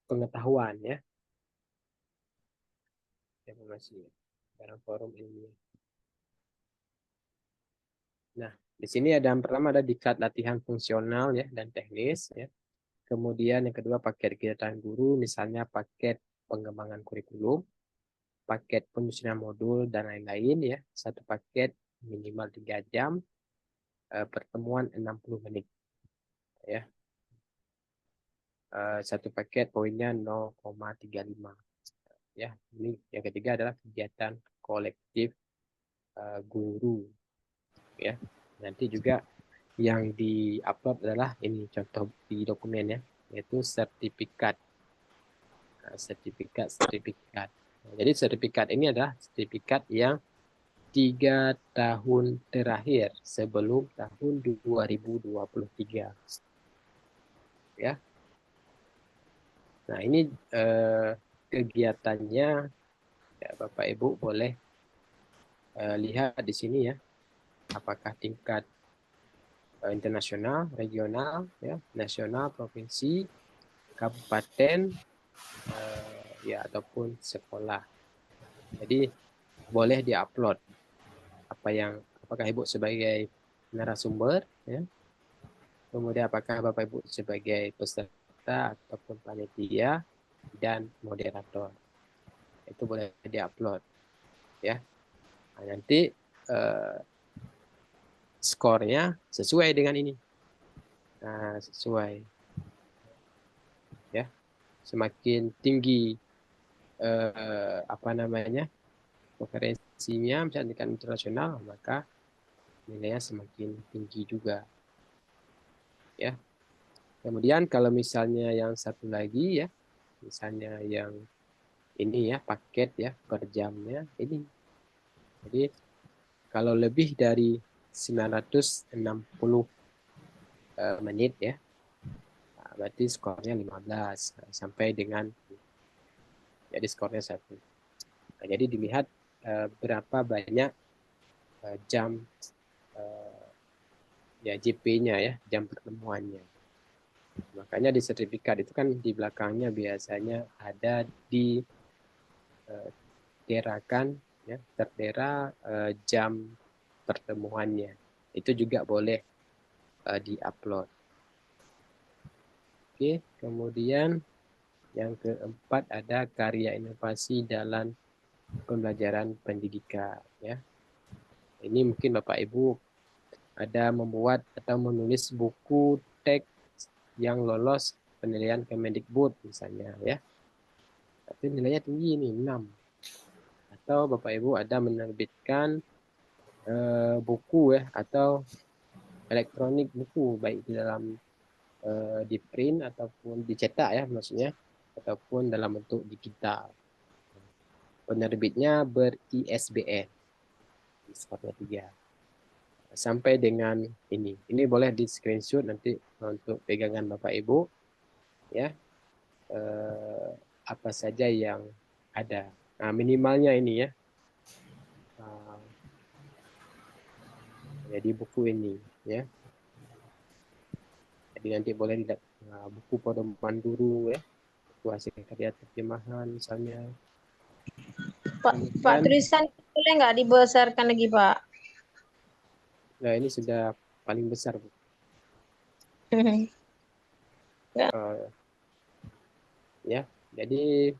pengetahuan ya. Informasi dalam forum ilmiah. Nah, di sini ada yang pertama ada diklat latihan fungsional ya dan teknis ya. Kemudian yang kedua paket kegiatan guru, misalnya paket pengembangan kurikulum, paket penyusunan modul dan lain-lain ya. Satu paket minimal 3 jam, pertemuan 60 menit ya. Satu paket poinnya 0,35 ya. Ini yang ketiga adalah kegiatan kolektif guru ya. Nanti juga yang di-upload adalah ini contoh di dokumen ya, yaitu sertifikat. Sertifikat. Jadi sertifikat ini adalah sertifikat yang 3 tahun terakhir sebelum tahun 2023. Ya. Nah, ini kegiatannya ya, Bapak Ibu boleh lihat di sini ya. Apakah tingkat internasional, regional, ya, nasional, provinsi, kabupaten, ya ataupun sekolah. Jadi boleh diupload apakah Ibu sebagai narasumber, ya. Kemudian apakah Bapak Ibu sebagai peserta ataupun panitia dan moderator. Itu boleh diupload, ya. Nah, nanti skornya sesuai dengan ini. Nah, sesuai, ya. Semakin tinggi apa namanya referensinya misalnya tingkat internasional, maka nilainya semakin tinggi juga ya. Kemudian kalau misalnya yang satu lagi ya, misalnya yang ini ya paket ya per jamnya ini. Jadi kalau lebih dari 960 menit ya, berarti skornya 15 sampai dengan jadi skornya 1. Nah, jadi dilihat berapa banyak jam ya JP-nya ya, jam pertemuannya. Makanya di sertifikat itu kan di belakangnya biasanya ada di terakan ya, tertera jam pertemuannya. Itu juga boleh di-upload. Oke, kemudian yang keempat ada karya inovasi dalam pembelajaran pendidikan ya. Ini mungkin Bapak Ibu ada membuat atau menulis buku teks yang lolos penilaian Kemendikbud misalnya ya. Tapi nilainya tinggi nih 6. Atau Bapak Ibu ada menerbitkan buku ya atau elektronik buku baik di dalam di print ataupun dicetak ya maksudnya ataupun dalam bentuk digital. Penerbitnya ber-ISBN. Skornya 3. Sampai dengan ini. Ini boleh di screenshot nanti untuk pegangan Bapak Ibu ya. Apa saja yang ada. Nah, minimalnya ini ya. Jadi buku ini ya. Jadi nanti boleh dilihat buku pedoman guru ya. Buku hasil karya terjemahan misalnya. Pak, Pak tulisan boleh nggak dibesarkan lagi, Pak? Nah, ini sudah paling besar, Bu. Ya, jadi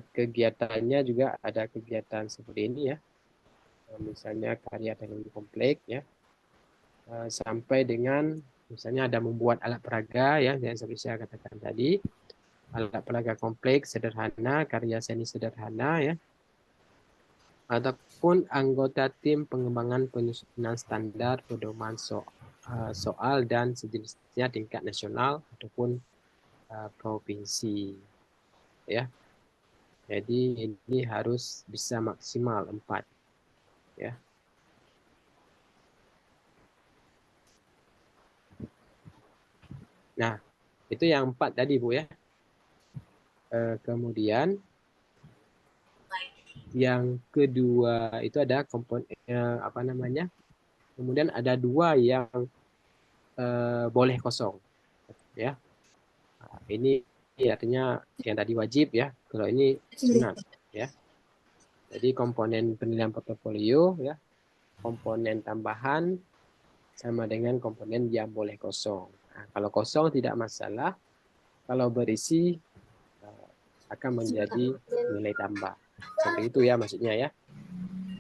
kegiatannya juga ada kegiatan seperti ini ya. Misalnya karya teknologi kompleks ya. Sampai dengan misalnya ada membuat alat peraga ya, yang seperti saya katakan tadi. Alat peraga kompleks sederhana, karya seni sederhana ya. Ataupun anggota tim pengembangan penyusunan standar pedoman soal dan sejenisnya tingkat nasional ataupun provinsi ya. Jadi ini harus bisa maksimal 4 ya. Nah, itu yang 4 tadi Bu ya. Kemudian yang kedua itu ada komponen apa namanya? Kemudian ada 2 yang boleh kosong ya. Nah, ini artinya yang tadi wajib ya. Kalau ini sunat ya. Jadi komponen penilaian portofolio ya, komponen tambahan sama dengan komponen yang boleh kosong. Nah, kalau kosong tidak masalah, kalau berisi akan menjadi nilai tambah. Seperti itu ya maksudnya ya.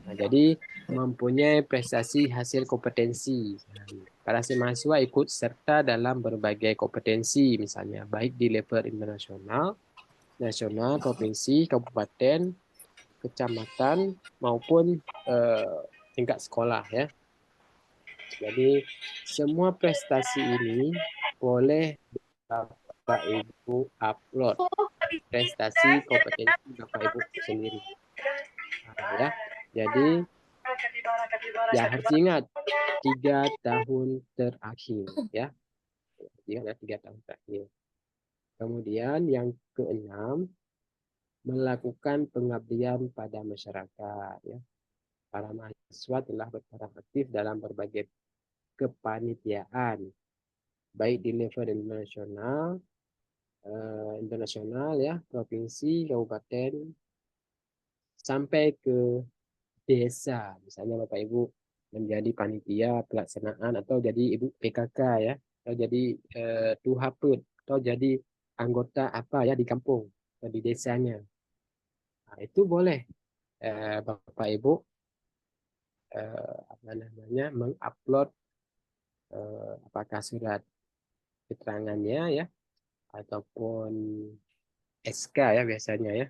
Nah, jadi mempunyai prestasi hasil kompetensi. Para mahasiswa ikut serta dalam berbagai kompetensi, misalnya baik di level internasional, nasional, provinsi, kabupaten, kecamatan, maupun tingkat sekolah ya. Jadi semua prestasi ini boleh Bapak Ibu upload prestasi kompetensi Bapak Ibu sendiri. Nah, ya. Jadi ya harus ingat 3 tahun terakhir ya. Ingat 3 tahun terakhir. Kemudian yang keenam melakukan pengabdian pada masyarakat ya. Para mahasiswa telah berperan aktif dalam berbagai kepanitiaan baik di level internasional ya, provinsi, kabupaten sampai ke desa. Misalnya Bapak Ibu menjadi panitia pelaksanaan atau jadi ibu PKK ya, atau jadi tuhapeut atau jadi anggota apa ya di kampung atau di desanya. Nah, itu boleh Bapak Ibu apa namanya mengupload apakah surat keterangannya ya ataupun SK ya biasanya ya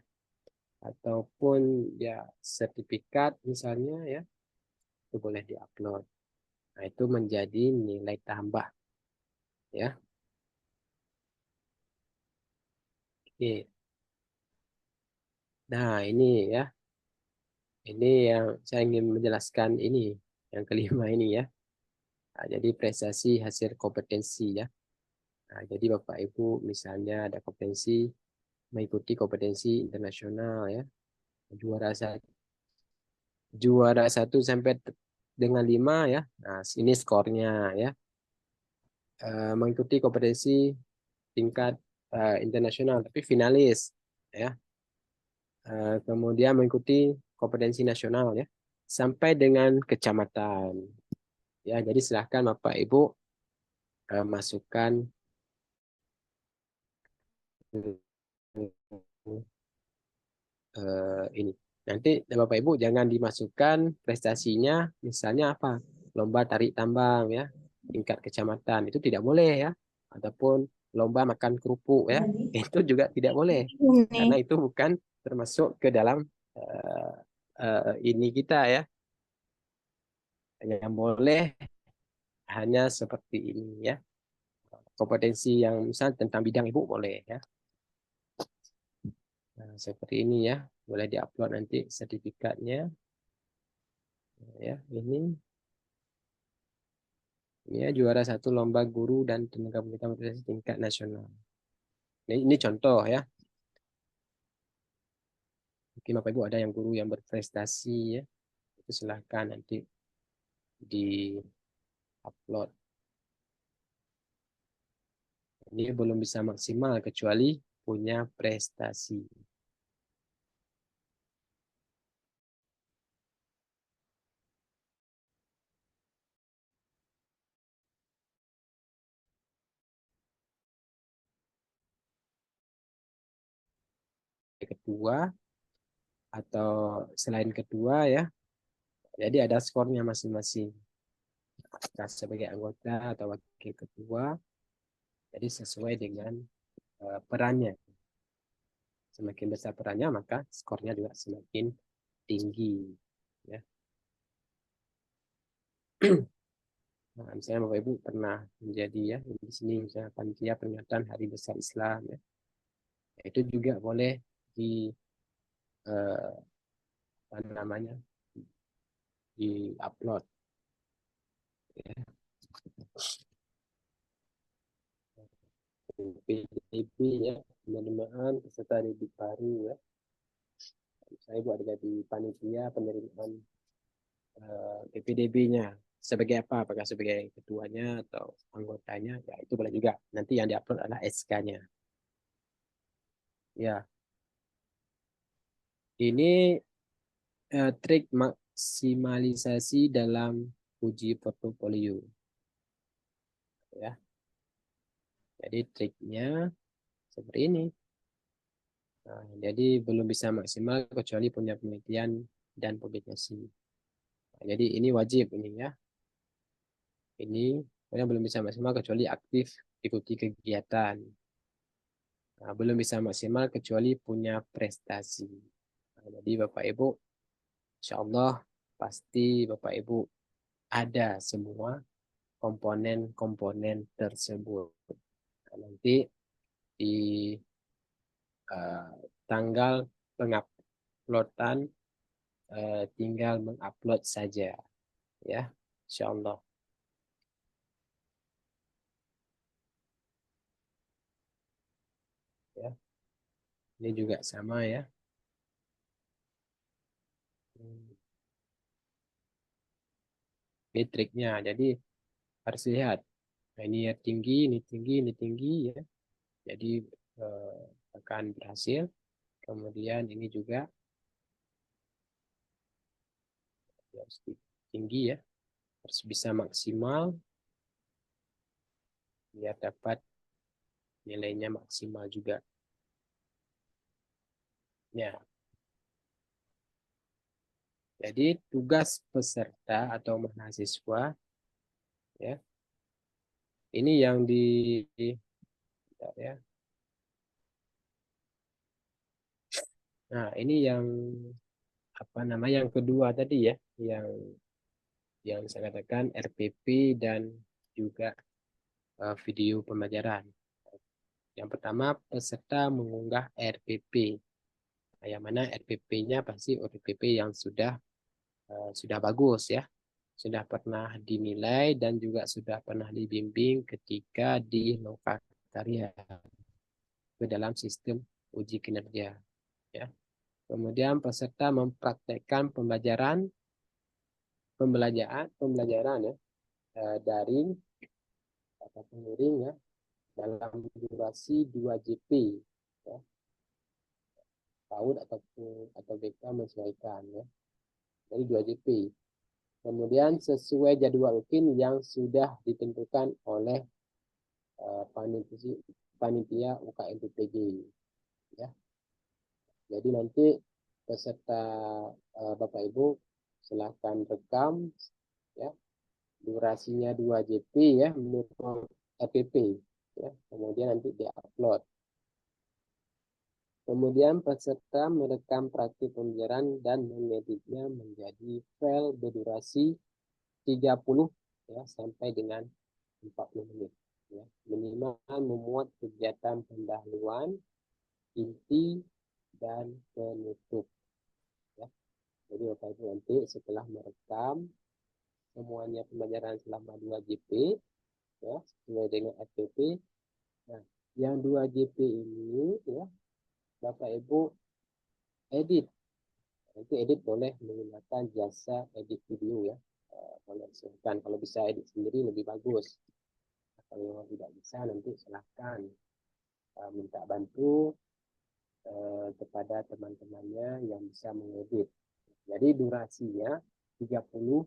ataupun ya sertifikat misalnya ya itu boleh diupload. Nah, itu menjadi nilai tambah ya. Oke. Nah, ini ya. Ini yang saya ingin menjelaskan ini. Yang kelima ini ya. Nah, jadi prestasi hasil kompetensi ya. Nah, jadi Bapak Ibu misalnya ada kompetensi mengikuti kompetensi internasional ya. Juara satu, juara 1 sampai dengan 5 ya. Nah, ini skornya ya. Mengikuti kompetensi tingkat internasional tapi finalis ya. Kemudian mengikuti kompetensi nasional ya sampai dengan kecamatan ya. Jadi silahkan Bapak Ibu masukkan ini. Nanti Bapak Ibu jangan dimasukkan prestasinya misalnya apa? Lomba tarik tambang ya, tingkat kecamatan itu tidak boleh ya. Ataupun lomba makan kerupuk ya, itu juga tidak boleh. Karena itu bukan termasuk ke dalam ini kita ya. Yang boleh hanya seperti ini ya. Kompetensi yang misalnya tentang bidang Ibu boleh ya. Nah, seperti ini ya. Boleh diupload nanti sertifikatnya. Ya, ini ya juara 1 lomba guru dan tenaga pendidikan berprestasi tingkat nasional. Ini contoh ya. Mungkin Bapak Ibu ada yang guru yang berprestasi ya. Itu silahkan nanti di upload. Ini belum bisa maksimal kecuali punya prestasi. Ketua atau selain ketua ya. Jadi ada skornya masing-masing. Sebagai anggota atau wakil ketua, jadi sesuai dengan perannya. Semakin besar perannya, maka skornya juga semakin tinggi. Ya. Nah, misalnya Bapak Ibu pernah menjadi ya di sini misalnya panitia peringatan Hari Besar Islam ya. Itu juga boleh di apa namanya di upload ya. PDB ya, penerimaan peserta didik baru ya. Saya Ibu ada di panitia penerimaan PPDB-nya sebagai apa? Apakah sebagai ketuanya atau anggotanya? Ya itu boleh juga. Nanti yang diupload adalah SK-nya. Ya, ini trik maksimalisasi dalam uji portofolio. Ya, jadi triknya seperti ini. Nah, jadi belum bisa maksimal kecuali punya penelitian dan publikasi. Nah, jadi ini wajib ini ya. Ini belum bisa maksimal kecuali aktif ikuti kegiatan. Nah, belum bisa maksimal kecuali punya prestasi. Nah, jadi Bapak Ibu, insya Allah pasti Bapak Ibu ada semua komponen-komponen tersebut. Nah, nanti di tanggal penguploadan tinggal mengupload saja, ya, insya Allah. Ya, ini juga sama ya. Ini triknya. Jadi harus lihat. Nah, ini ya tinggi, ini tinggi, ini tinggi ya. Jadi akan berhasil. Kemudian ini juga harus tinggi ya. Harus bisa maksimal biar dapat nilainya maksimal juga. Ya. Jadi tugas peserta atau mahasiswa ya. Ini yang ya. Nah, ini yang apa namanya yang kedua tadi ya, yang saya katakan RPP dan juga video pembelajaran. Yang pertama peserta mengunggah RPP. Yang mana RPP-nya pasti RPP yang sudah bagus ya, sudah pernah dinilai dan juga sudah pernah dibimbing ketika di Lokakarya ke dalam sistem uji kinerja ya. Kemudian peserta mempraktekkan pembelajaran ya, daring atau luring ya, dalam durasi 2 JP ya, PAUD atau BK menyesuaikan ya, dari 2 JP. Kemudian sesuai jadwal UKIN yang sudah ditentukan oleh panitia UKM PPG ya. Jadi nanti peserta Bapak Ibu silahkan rekam ya, durasinya 2 JP ya menurut RPP ya. Kemudian nanti diupload. Kemudian peserta merekam praktik pembelajaran dan mengeditnya menjadi file berdurasi 30 ya sampai dengan 40 menit ya. Minimal memuat kegiatan pendahuluan, inti dan penutup ya. Jadi Bapak Ibu nanti setelah merekam semuanya pembelajaran selama 2 JP ya sesuai dengan RPP. Nah, yang 2 JP ini ya Bapak Ibu edit. Nanti edit boleh menggunakan jasa edit video ya. Kalau bisa edit sendiri lebih bagus. Kalau tidak bisa nanti silahkan minta bantu kepada teman-temannya yang bisa mengedit. Jadi durasinya 30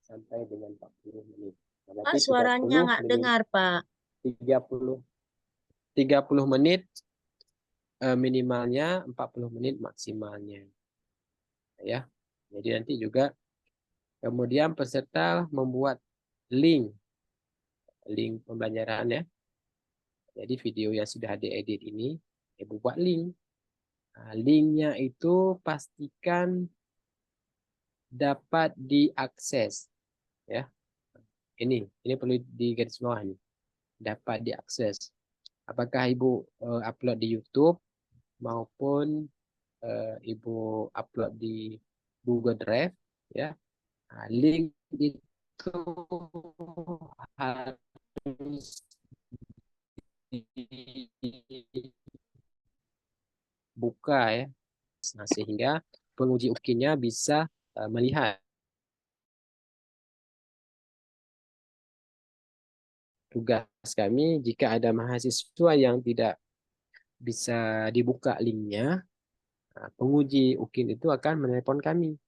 sampai dengan 40 menit. Nah, Pak, suaranya nggak dengar, Pak. 30 menit minimalnya, 40 menit maksimalnya. Ya. Jadi nanti juga kemudian peserta membuat link pembelajaran ya. Jadi video yang sudah diedit ini, Ibu buat link. Nah, linknya itu pastikan dapat diakses ya. Ini perlu digarisbawahi, dapat diakses. Apakah Ibu upload di YouTube maupun Ibu upload di Google Drive ya. Nah, link itu harus dibuka ya. Nah, sehingga penguji UKIN-nya bisa melihat tugas kami. Jika ada mahasiswa yang tidak bisa dibuka linknya, penguji UKIN itu akan menelpon kami.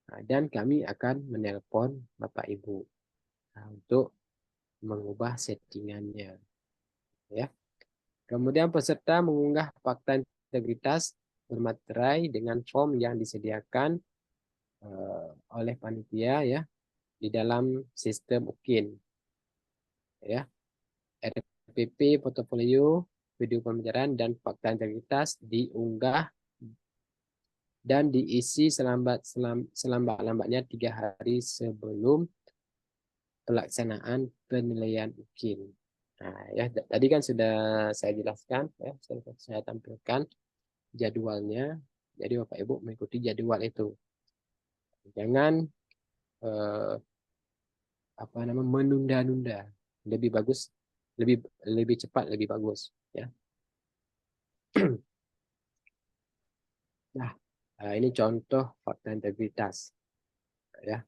Dan kami akan menelpon Bapak Ibu untuk mengubah settingannya. Ya. Kemudian peserta mengunggah fakta integritas bermaterai dengan form yang disediakan oleh panitia ya di dalam sistem UKIN. Ya. RPP, portofolio, video pembelajaran dan fakta integritas diunggah dan diisi selambat-lambatnya 3 hari sebelum pelaksanaan penilaian UKIN. Nah, ya tadi kan sudah saya jelaskan ya, saya tampilkan jadwalnya. Jadi Bapak Ibu mengikuti jadwal itu. Jangan menunda-nunda. Lebih bagus, lebih cepat lebih bagus ya. Nah, ini contoh fakta integritas ya.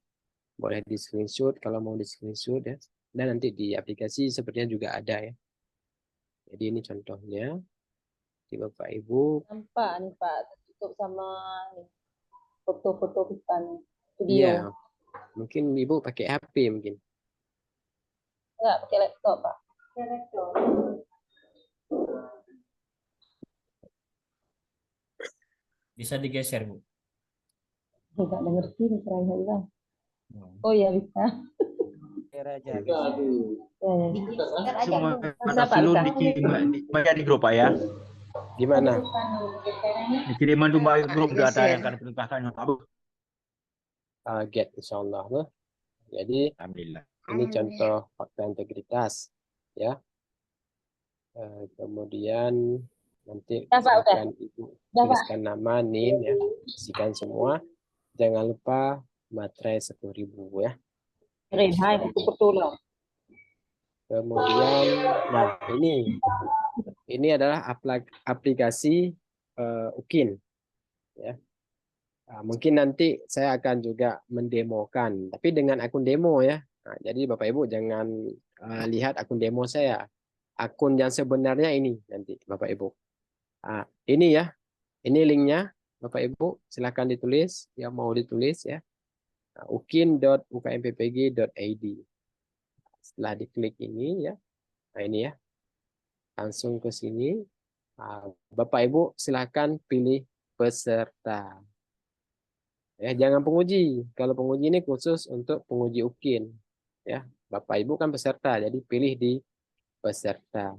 Boleh di screenshot kalau mau di screenshot ya. Dan nanti di aplikasi sepertinya juga ada ya. Jadi ini contohnya di Bapak Ibu. Nampak nih Pak, tutup sama foto-foto kita nih. Video. Iya. Mungkin Ibu pakai HP mungkin. Enggak, pakai laptop Pak. Pakai laptop. Bisa digeser, Bu. Enggak ngerti nih caranya. Oh ya bisa. Share aja. Semua dikirim di grup Pak ya. Gimana? Dikiriman tuh Mbak grup udah ada yang akan perintahkan Pak. Get insyaallah. Jadi Alhamdulillah. ini contoh fakta integritas ya. Kemudian Nanti Udah, Pak, udah. silakan Ibu Udah, Pak. tuliskan nama, NIM ya, isikan semua. Jangan lupa materai 10.000 ya. Hai, betul loh. Kemudian, nah ini adalah aplikasi UKIN ya. Nah, mungkin nanti saya akan juga mendemokan, tapi dengan akun demo ya. Nah, jadi Bapak Ibu jangan lihat akun demo saya. Akun yang sebenarnya ini nanti Bapak Ibu. Nah, ini ya, ini linknya Bapak Ibu. Silakan ditulis yang mau ditulis ya. ukin.ukmppg.id. Setelah diklik ini ya, nah ini ya, langsung ke sini. Nah, Bapak Ibu silakan pilih peserta. Ya, jangan penguji. Kalau penguji ini khusus untuk penguji UKIN. Ya, Bapak Ibu kan peserta, jadi pilih di peserta.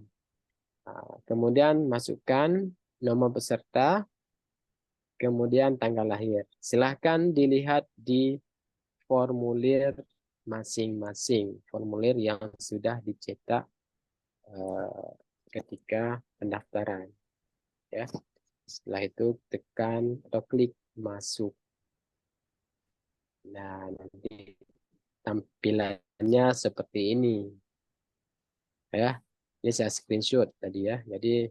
Nah, kemudian masukkan nomor peserta, kemudian tanggal lahir. Silahkan dilihat di formulir masing-masing, formulir yang sudah dicetak ketika pendaftaran. Ya, setelah itu tekan atau klik masuk. Nah, nanti tampilannya seperti ini. Ya, ini saya screenshot tadi ya. Jadi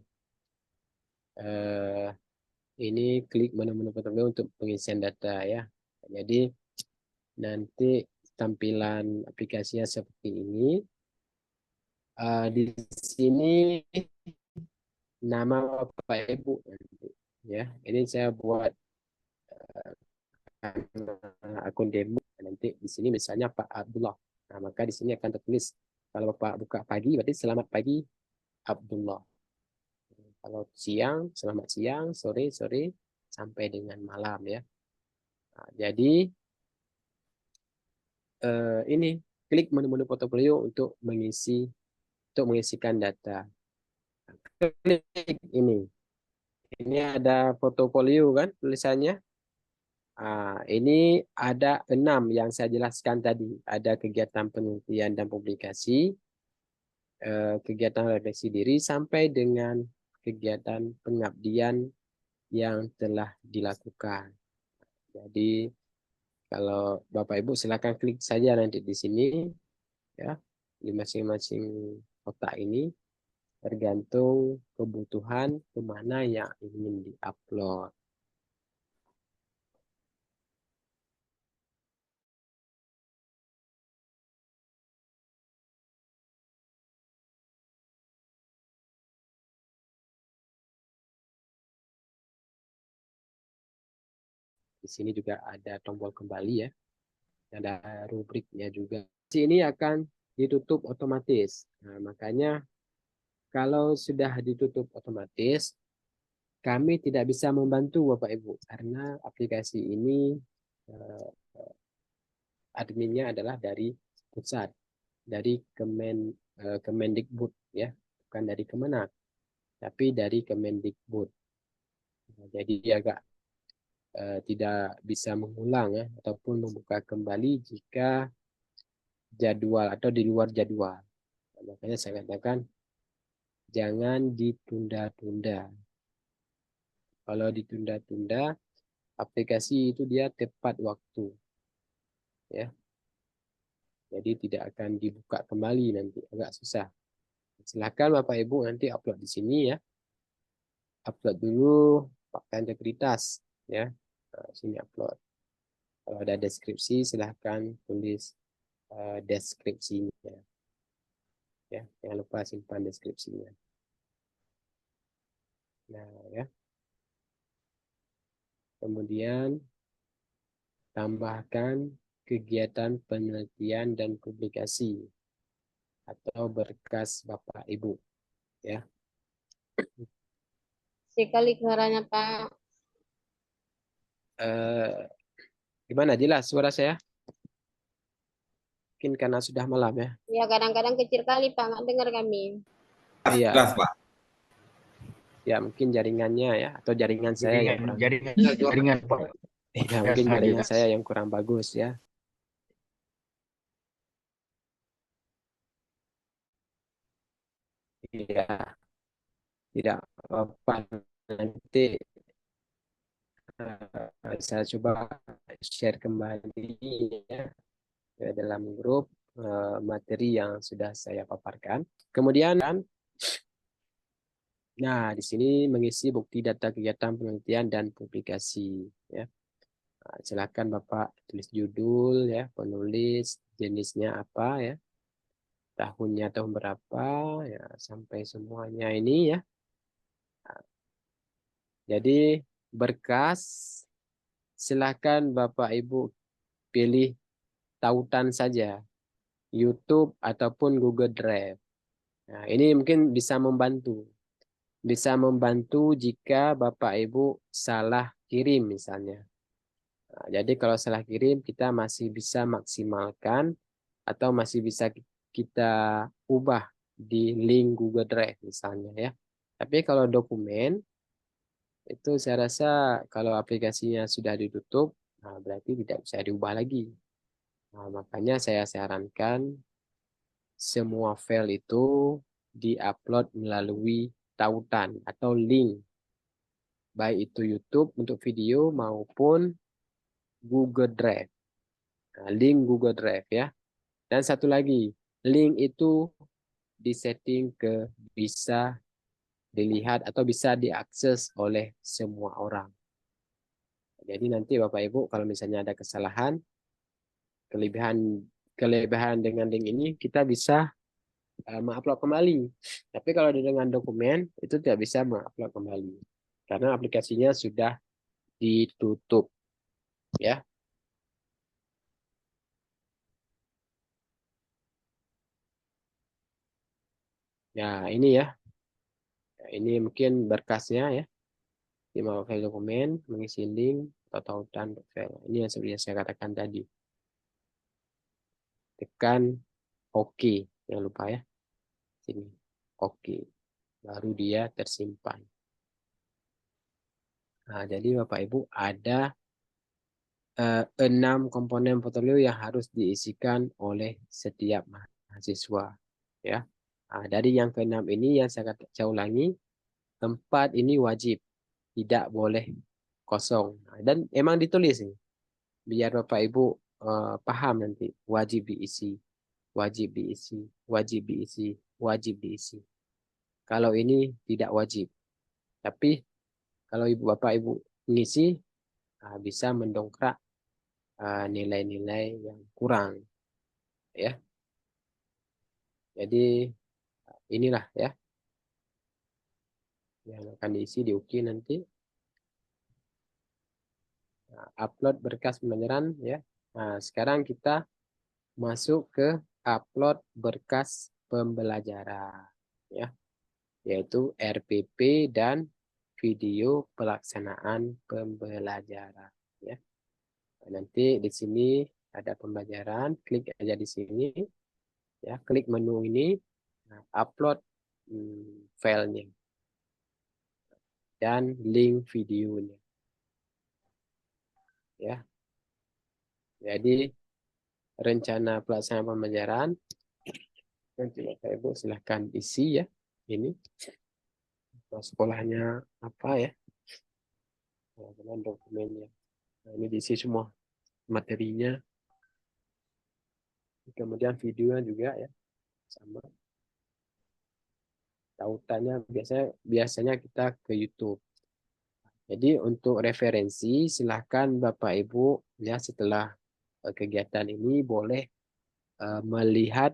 ini klik menu-menu portofolio untuk pengisian data ya. Jadi nanti tampilan aplikasinya seperti ini. Di sini nama Bapak Ibu ya. Ini saya buat akun demo. Nanti di sini misalnya Pak Abdullah. Nah, maka di sini akan tertulis kalau Bapak buka pagi berarti selamat pagi Abdullah. Kalau siang selamat siang, sore sampai dengan malam ya. Nah, jadi ini klik menu-menu portofolio untuk mengisikan data. Klik ini. Ini ada portofolio kan tulisannya. Ini ada 6 yang saya jelaskan tadi. Ada kegiatan penelitian dan publikasi, kegiatan refleksi diri, sampai dengan kegiatan pengabdian yang telah dilakukan. Jadi kalau Bapak Ibu silakan klik saja nanti di sini ya, di masing-masing kotak ini tergantung kebutuhan kemana yang ingin diupload. Di sini juga ada tombol kembali ya, ada rubriknya juga. Di sini akan ditutup otomatis. Nah, makanya kalau sudah ditutup otomatis, kami tidak bisa membantu Bapak Ibu karena aplikasi ini adminnya adalah dari pusat, dari Kemendikbud ya, bukan dari Kemenak, tapi dari Kemendikbud. Jadi agak tidak bisa mengulang ya, ataupun membuka kembali jika jadwal atau di luar jadwal. Nah, makanya saya katakan jangan ditunda-tunda. Kalau ditunda-tunda, aplikasi itu dia tepat waktu, ya. Jadi tidak akan dibuka kembali nanti, agak susah. Silakan Bapak Ibu nanti upload di sini ya. Upload dulu fakta integritas ya. Nah, sini upload. Kalau ada deskripsi silahkan tulis deskripsinya. Ya, jangan lupa simpan deskripsinya. Nah, ya. Kemudian tambahkan kegiatan penelitian dan publikasi atau berkas Bapak Ibu ya. Sekali suaranya Pak. Gimana, jelas suara saya? Mungkin karena sudah malam ya. Ya kadang-kadang kecil kali Pak, nggak dengar kami. Iya. Jelas, Pak. Ya mungkin jaringannya ya, atau jaringan saya yang kurang. Jaringan Pak. Ya, mungkin jaringan saya yang kurang bagus ya. Iya. Tidak Bapak nanti saya coba share kembali ya ke dalam grup materi yang sudah saya paparkan. Kemudian, nah di sini mengisi bukti data kegiatan penelitian dan publikasi ya. Nah, silakan Bapak tulis judul ya, penulis, jenisnya apa ya, tahunnya tahun berapa ya, sampai semuanya ini ya. Nah, jadi berkas silakan Bapak Ibu pilih tautan saja, YouTube ataupun Google Drive. Nah, ini mungkin bisa membantu. Bisa membantu jika Bapak Ibu salah kirim misalnya. Nah, jadi kalau salah kirim kita masih bisa maksimalkan atau masih bisa kita ubah di link Google Drive misalnya ya. Tapi kalau dokumen itu saya rasa kalau aplikasinya sudah ditutup, nah berarti tidak bisa diubah lagi. Nah, makanya saya sarankan semua file itu diupload melalui tautan atau link, baik itu YouTube untuk video maupun Google Drive. Nah, link Google Drive ya. Dan satu lagi, link itu disetting ke bisa dilihat atau bisa diakses oleh semua orang. Jadi nanti Bapak Ibu kalau misalnya ada kesalahan, kelebihan dengan link ini kita bisa mengupload kembali. Tapi kalau dengan dokumen itu tidak bisa mengupload kembali karena aplikasinya sudah ditutup ya. Ya, ini ya. Ini mungkin berkasnya ya. Lima file dokumen, mengisi link atau tautan file. Ini yang seperti yang saya katakan tadi. Tekan OK, jangan lupa ya. Sini, OK. Baru dia tersimpan. Nah, jadi Bapak Ibu ada 6 komponen portfolio yang harus diisikan oleh setiap mahasiswa. Ya. Nah, dari yang ke-6 ini yang saya ulangi, 4 ini wajib, tidak boleh kosong. Nah, dan emang ditulis nih, biar Bapak Ibu paham nanti, wajib diisi, wajib diisi, wajib diisi, wajib diisi. Kalau ini tidak wajib. Tapi kalau Ibu Bapak Ibu mengisi, bisa mendongkrak nilai-nilai yang kurang ya. Jadi inilah ya yang akan diisi di UI nanti. Nah, upload berkas pembelajaran ya. Nah, sekarang kita masuk ke upload berkas pembelajaran ya, yaitu RPP dan video pelaksanaan pembelajaran ya. Nah, nanti di sini ada pembelajaran, klik aja di sini ya, klik menu ini, nah, upload filenya dan link videonya ya. Jadi rencana pelaksanaan pembelajaran nanti Bapak Ibu silahkan isi ya, ini sekolahnya apa ya, dengan dokumennya. Nah, ini diisi semua materinya, kemudian videonya juga ya sama, tautannya biasanya kita ke YouTube. Jadi untuk referensi silahkan Bapak Ibu ya setelah kegiatan ini boleh melihat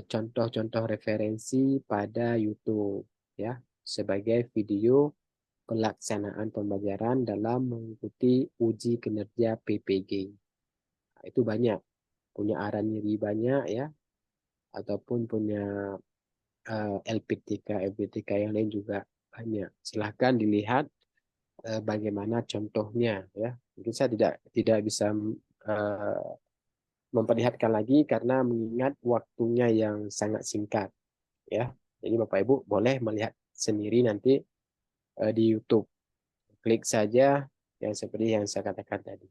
contoh-contoh referensi pada YouTube ya sebagai video pelaksanaan pembelajaran dalam mengikuti uji kinerja PPG. Nah, itu banyak, punya Araniri banyak ya, ataupun punya LPTK yang lain juga banyak. Silahkan dilihat bagaimana contohnya ya. Mungkin saya tidak bisa memperlihatkan lagi karena mengingat waktunya yang sangat singkat ya. Jadi Bapak Ibu boleh melihat sendiri nanti di YouTube. Klik saja yang seperti yang saya katakan tadi.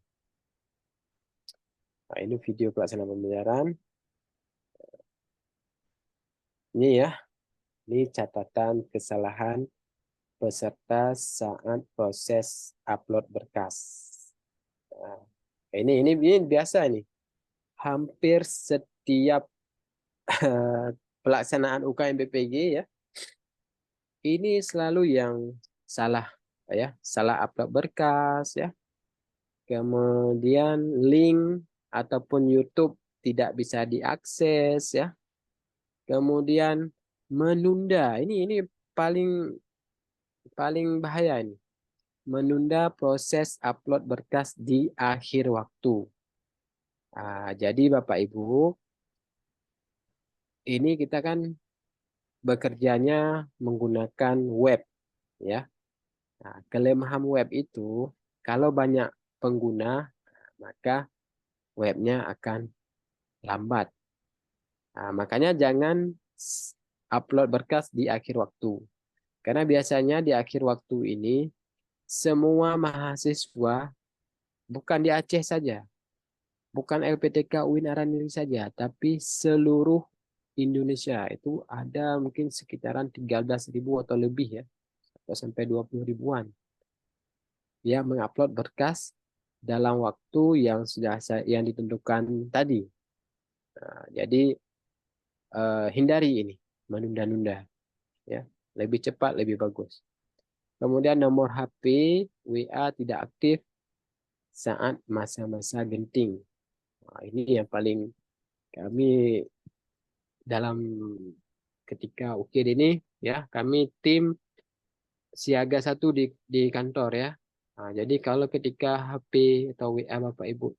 Nah, ini video pelaksanaan pembelajaran. Ini ya. Ini catatan kesalahan peserta saat proses upload berkas. Nah, ini biasa nih. Hampir setiap pelaksanaan UKM BPG ya, ini selalu yang salah ya, salah upload berkas ya. Kemudian link ataupun YouTube tidak bisa diakses ya. Kemudian menunda. Ini paling bahaya ini. Menunda proses upload berkas di akhir waktu. Jadi Bapak Ibu, ini kita kan bekerjanya menggunakan web ya. Nah, kelemahan web itu kalau banyak pengguna maka webnya akan lambat. Makanya jangan upload berkas di akhir waktu. Karena biasanya di akhir waktu ini semua mahasiswa bukan di Aceh saja, bukan LPTK UIN Araniri saja, tapi seluruh Indonesia itu ada mungkin sekitaran 13.000 atau lebih ya, atau sampai 20 ribuan yang mengupload berkas dalam waktu yang sudah yang ditentukan tadi. Jadi hindari ini, menunda-nunda, ya, lebih cepat lebih bagus. Kemudian nomor HP WA tidak aktif saat masa-masa genting. Ini yang paling kami dalam ketika UKID ini ya, kami tim siaga 1 di kantor ya. Jadi kalau ketika HP atau WA Bapak Ibu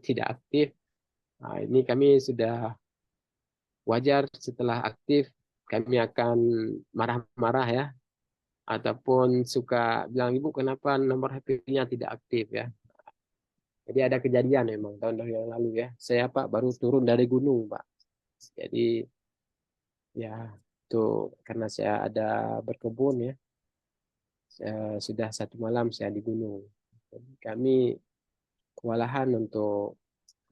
tidak aktif, ini kami sudah wajar setelah aktif kami akan marah-marah ya, ataupun suka bilang, Ibu kenapa nomor HP-nya tidak aktif ya. Jadi ada kejadian memang tahun-tahun yang lalu ya. Saya Pak baru turun dari gunung Pak. Jadi ya itu karena saya ada berkebun ya. Sudah 1 malam saya di gunung. Jadi kami kewalahan untuk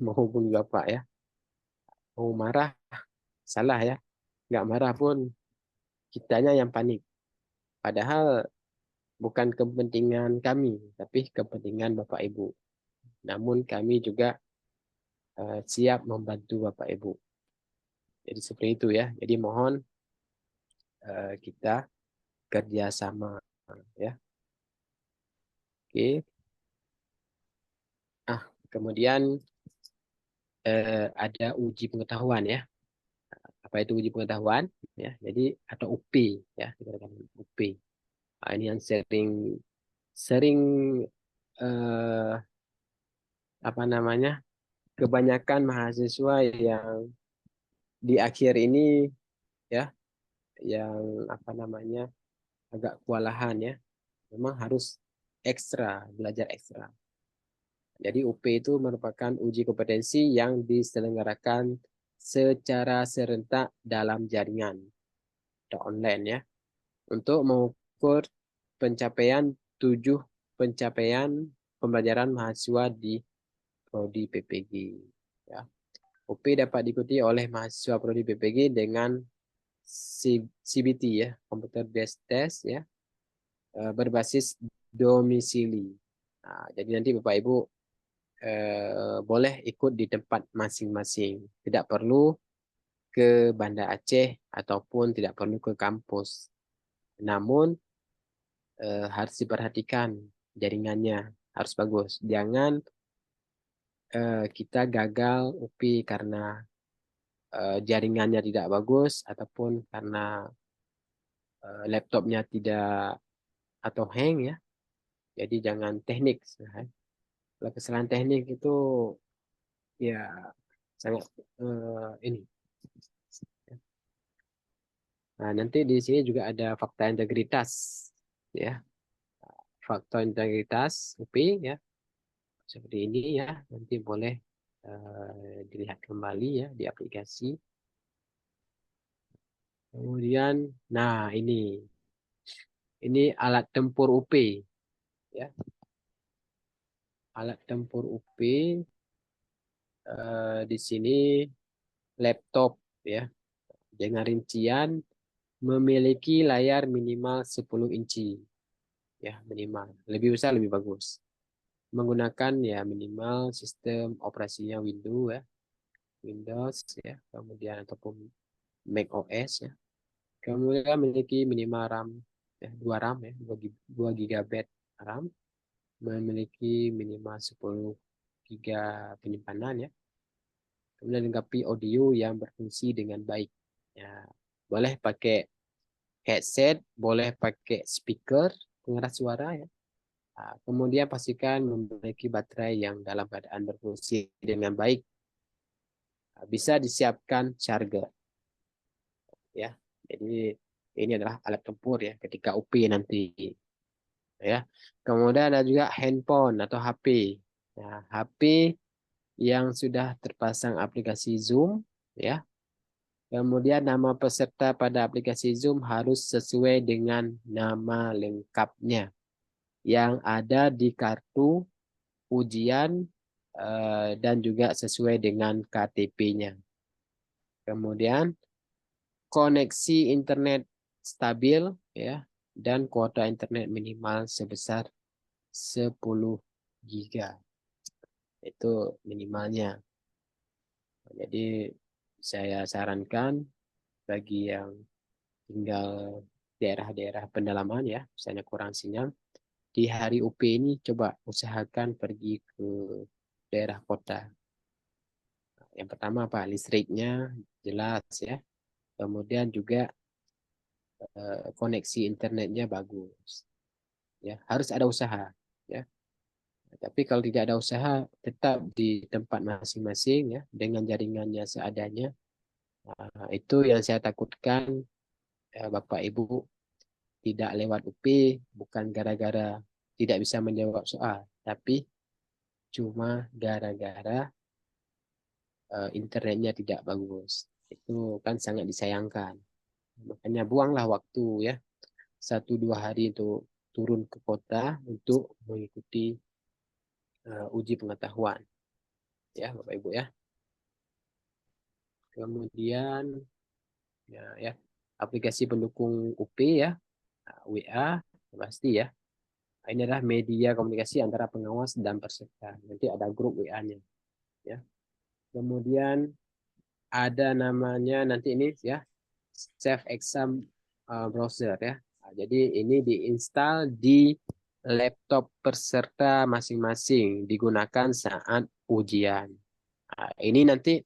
menghubungi Bapak ya. Mau marah salah ya. Nggak marah pun kitanya yang panik. Padahal bukan kepentingan kami, tapi kepentingan Bapak Ibu. Namun kami juga siap membantu Bapak Ibu. Jadi seperti itu ya. Jadi mohon kita kerjasama ya. Oke. Kemudian ada uji pengetahuan ya. Apa itu uji pengetahuan? Ya, jadi atau UP ya, dikatakan UP. Ini yang sering apa namanya? Kebanyakan mahasiswa yang di akhir ini ya, yang apa namanya? Agak kewalahan ya. Memang harus belajar ekstra. Jadi UP itu merupakan uji kompetensi yang diselenggarakan secara serentak dalam jaringan atau online ya, untuk mengukur pencapaian 7 pencapaian pembelajaran mahasiswa di prodi PPG ya. UP dapat diikuti oleh mahasiswa prodi PPG dengan CBT ya, Computer Based Test ya, berbasis domisili. Jadi nanti Bapak Ibu boleh ikut di tempat masing-masing. Tidak perlu ke Banda Aceh ataupun tidak perlu ke kampus. Namun harus diperhatikan jaringannya harus bagus. Jangan kita gagal UPI karena jaringannya tidak bagus ataupun karena laptopnya tidak atau hang ya. Jadi jangan teknik. Kalau kesalahan teknik itu ya sangat ini. Nah, nanti di sini juga ada fakta integritas ya. Fakta integritas UPI ya. Seperti ini ya. Nanti boleh dilihat kembali ya di aplikasi. Kemudian nah ini alat tempur UP ya. Alat tempur UP di sini laptop ya. Dengan rincian memiliki layar minimal 10 inci. Ya, minimal. Lebih besar lebih bagus. Menggunakan ya minimal sistem operasinya Windows ya. Windows ya, kemudian ataupun Mac OS ya. Kemudian memiliki minimal RAM ya, 2 RAM ya, 2 GB RAM, memiliki minimal 10 GB penyimpanan ya. Kemudian dilengkapi audio yang berfungsi dengan baik. Ya, boleh pakai headset, boleh pakai speaker pengeras suara ya. Nah, kemudian pastikan memiliki baterai yang dalam keadaan berfungsi dengan baik. Bisa disiapkan charger ya. Jadi ini adalah alat tempur ya ketika UP nanti ya. Kemudian ada juga handphone atau HP. Nah, HP yang sudah terpasang aplikasi Zoom ya. Kemudian nama peserta pada aplikasi Zoom harus sesuai dengan nama lengkapnya yang ada di kartu ujian dan juga sesuai dengan KTP-nya. Kemudian koneksi internet stabil ya dan kuota internet minimal sebesar 10 GB. Itu minimalnya. Jadi saya sarankan bagi yang tinggal daerah-daerah pendalaman ya, misalnya kurang sinyal, di hari UP ini coba usahakan pergi ke daerah kota. Yang pertama apa? Listriknya jelas ya. Kemudian juga koneksi internetnya bagus. Ya, harus ada usaha ya. Tapi kalau tidak ada usaha, tetap di tempat masing-masing ya dengan jaringannya seadanya. Nah, itu yang saya takutkan Bapak Ibu tidak lewat UP bukan gara-gara tidak bisa menjawab soal, tapi cuma gara-gara internetnya tidak bagus. Itu kan sangat disayangkan. Makanya buanglah waktu ya 1-2 hari untuk turun ke kota untuk mengikuti uji pengetahuan ya Bapak Ibu ya. Kemudian ya aplikasi pendukung UP ya, WA pasti ya. Ini adalah media komunikasi antara pengawas dan peserta. Nanti ada grup WA-nya ya. Kemudian ada namanya nanti ini ya Safe Exam Browser ya. Nah, jadi ini diinstal di laptop peserta masing-masing digunakan saat ujian. Nah, ini nanti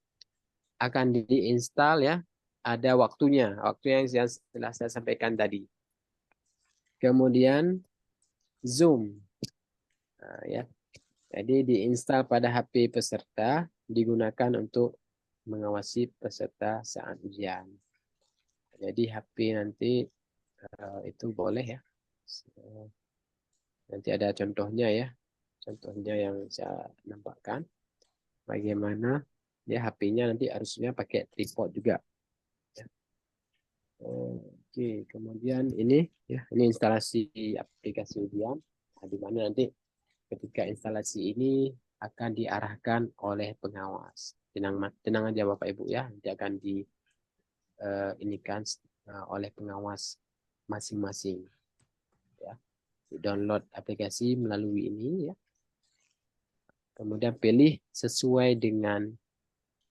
akan diinstal ya. Ada waktunya, waktu yang telah saya sampaikan tadi. Kemudian Zoom, nah, ya. Jadi diinstal pada HP peserta digunakan untuk mengawasi peserta saat ujian. Jadi HP nanti itu boleh ya. Nanti ada contohnya ya. Contohnya yang saya nampakkan. Bagaimana ya HP-nya nanti harusnya pakai tripod juga. Ya. Oke, kemudian ini ya, ini instalasi aplikasi ujian. Nah, di mana nanti ketika instalasi ini akan diarahkan oleh pengawas. Tenang aja Bapak Ibu ya, nanti akan diinikan oleh pengawas masing-masing. Ya, download aplikasi melalui ini ya. Kemudian pilih sesuai dengan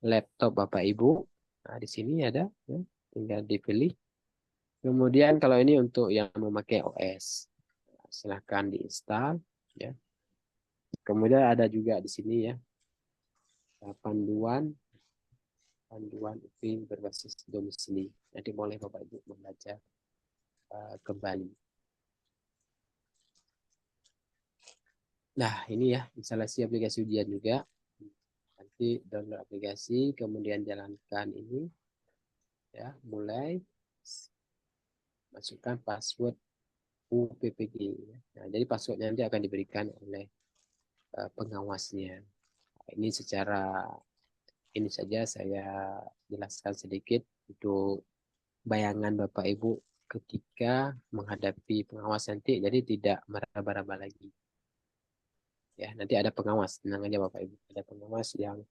laptop Bapak Ibu. Nah, di sini ada, ya, tinggal dipilih. Kemudian kalau ini untuk yang memakai OS, silahkan diinstal. Ya. Kemudian ada juga di sini ya panduan UP berbasis domisili. Nanti boleh Bapak Ibu membaca kembali. Nah ini ya instalasi aplikasi ujian juga. Nanti download aplikasi, kemudian jalankan ini. Ya, mulai masukkan password UPPG. Nah, jadi passwordnya nanti akan diberikan oleh pengawasnya. Nah, ini secara ini saja saya jelaskan sedikit untuk bayangan Bapak Ibu ketika menghadapi pengawas nanti, jadi tidak meraba-raba lagi. Ya, nanti ada pengawas, tenang aja Bapak Ibu, ada pengawas yang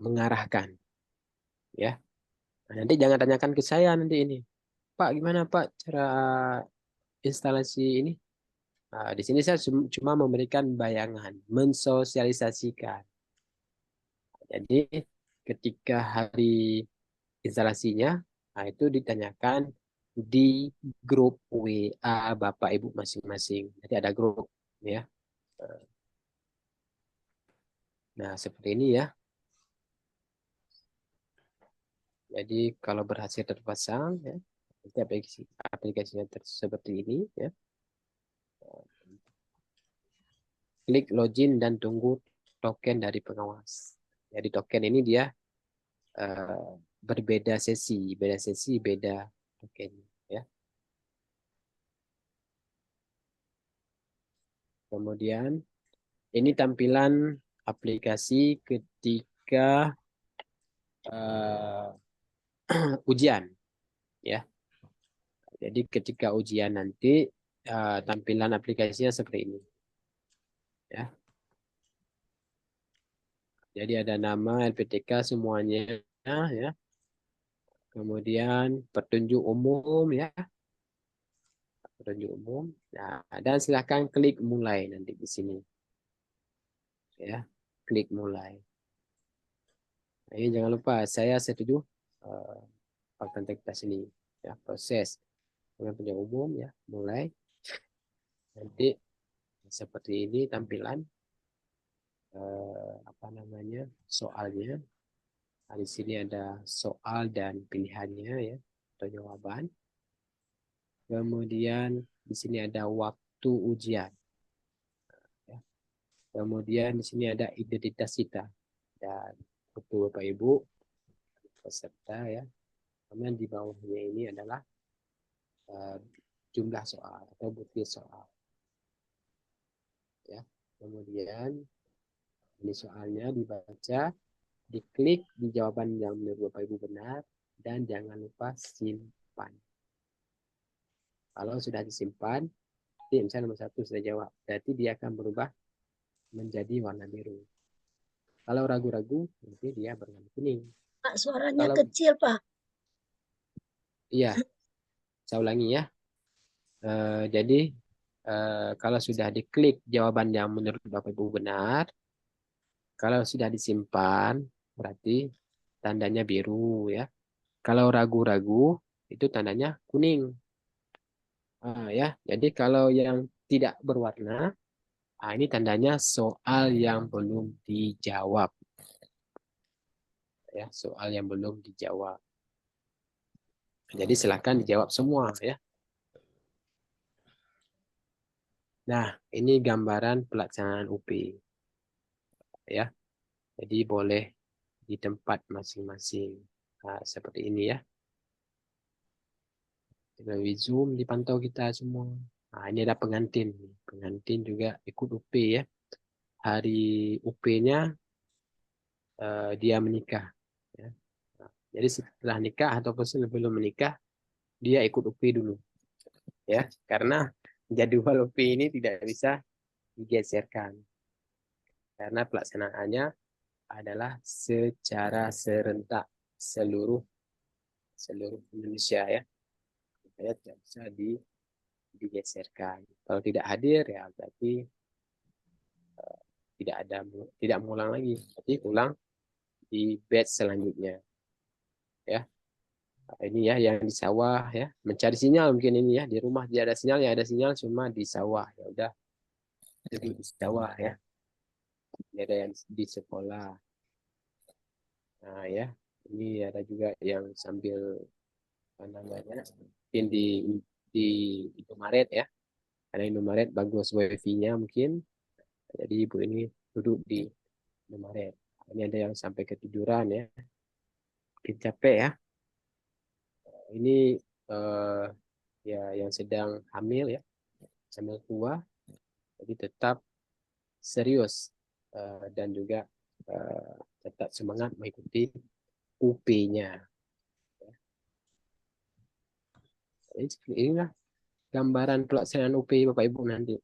mengarahkan. Ya, nah, nanti jangan tanyakan ke saya nanti ini. Pak, gimana Pak cara instalasi ini? Nah, di sini saya cuma memberikan bayangan, mensosialisasikan. Jadi ketika hari instalasinya, nah itu ditanyakan di grup WA Bapak Ibu masing-masing. Jadi ada grup ya. Nah, seperti ini ya. Jadi kalau berhasil terpasang ya, nanti aplikasinya seperti ini ya. Klik login dan tunggu token dari pengawas. Jadi token ini dia berbeda sesi, beda token ya. Kemudian ini tampilan aplikasi ketika ujian ya. Jadi ketika ujian nanti tampilan aplikasinya seperti ini ya. Jadi ada nama LPTK semuanya ya. Kemudian petunjuk umum ya. Petunjuk umum. Nah, dan silahkan klik mulai nanti di sini. Ya, klik mulai. Nah, ini jangan lupa saya setuju fakta integritas ini ya, proses dengan petunjuk umum ya, mulai. Nanti seperti ini tampilan apa namanya? Soalnya. Nah, di sini ada soal dan pilihannya ya, atau jawaban. Kemudian di sini ada waktu ujian. Ya. Kemudian di sini ada identitas kita dan foto Bapak Ibu peserta ya. Kemudian di bawahnya ini adalah jumlah soal atau bukti soal. Ya. Kemudian ini soalnya dibaca, diklik di jawaban yang menurut Bapak Ibu benar dan jangan lupa simpan. Kalau sudah disimpan, misalnya nomor 1 sudah jawab, berarti dia akan berubah menjadi warna biru. Kalau ragu-ragu, nanti dia berwarna kuning. Pak, suaranya kecil, Pak. Iya, saya ulangi ya. Jadi, kalau sudah diklik jawaban yang menurut Bapak Ibu benar, kalau sudah disimpan, berarti tandanya biru ya. Kalau ragu-ragu, itu tandanya kuning. Ya, jadi kalau yang tidak berwarna, ini tandanya soal yang belum dijawab. Ya, soal yang belum dijawab. Jadi silakan dijawab semua ya. Nah, ini gambaran pelaksanaan UP. Ya. Jadi boleh di tempat masing-masing. Nah, seperti ini ya. Melalui Zoom dipantau kita semua. Nah, ini ada pengantin. Pengantin juga ikut UP ya. Hari UP-nya dia menikah. Ya. Nah, jadi setelah nikah ataupun sebelum menikah, dia ikut UP dulu. Ya, karena jadwal UP ini tidak bisa digeserkan. Karena pelaksanaannya adalah secara serentak seluruh Indonesia ya. Saya tidak bisa digeserkan. Kalau tidak hadir ya berarti tidak mengulang lagi. Berarti ulang di batch selanjutnya. Ya. Nah, ini ya yang di sawah ya, mencari sinyal mungkin ini ya, di rumah tidak ada sinyal, ya ada sinyal cuma di sawah. Ya udah jadi di sawah ya. Ini ada yang di sekolah. Nah ya, ini ada juga yang sambil apa namanya mungkin di Indomaret ya, karena Indomaret bagus wifi-nya mungkin, jadi ibu ini duduk di Indomaret. Ini ada yang sampai ketiduran ya, mungkin capek ya. Ini ya yang sedang hamil ya, sambil tua, jadi tetap serius dan juga tetap semangat mengikuti UP-nya. Inilah gambaran pelaksanaan UP Bapak Ibu nanti.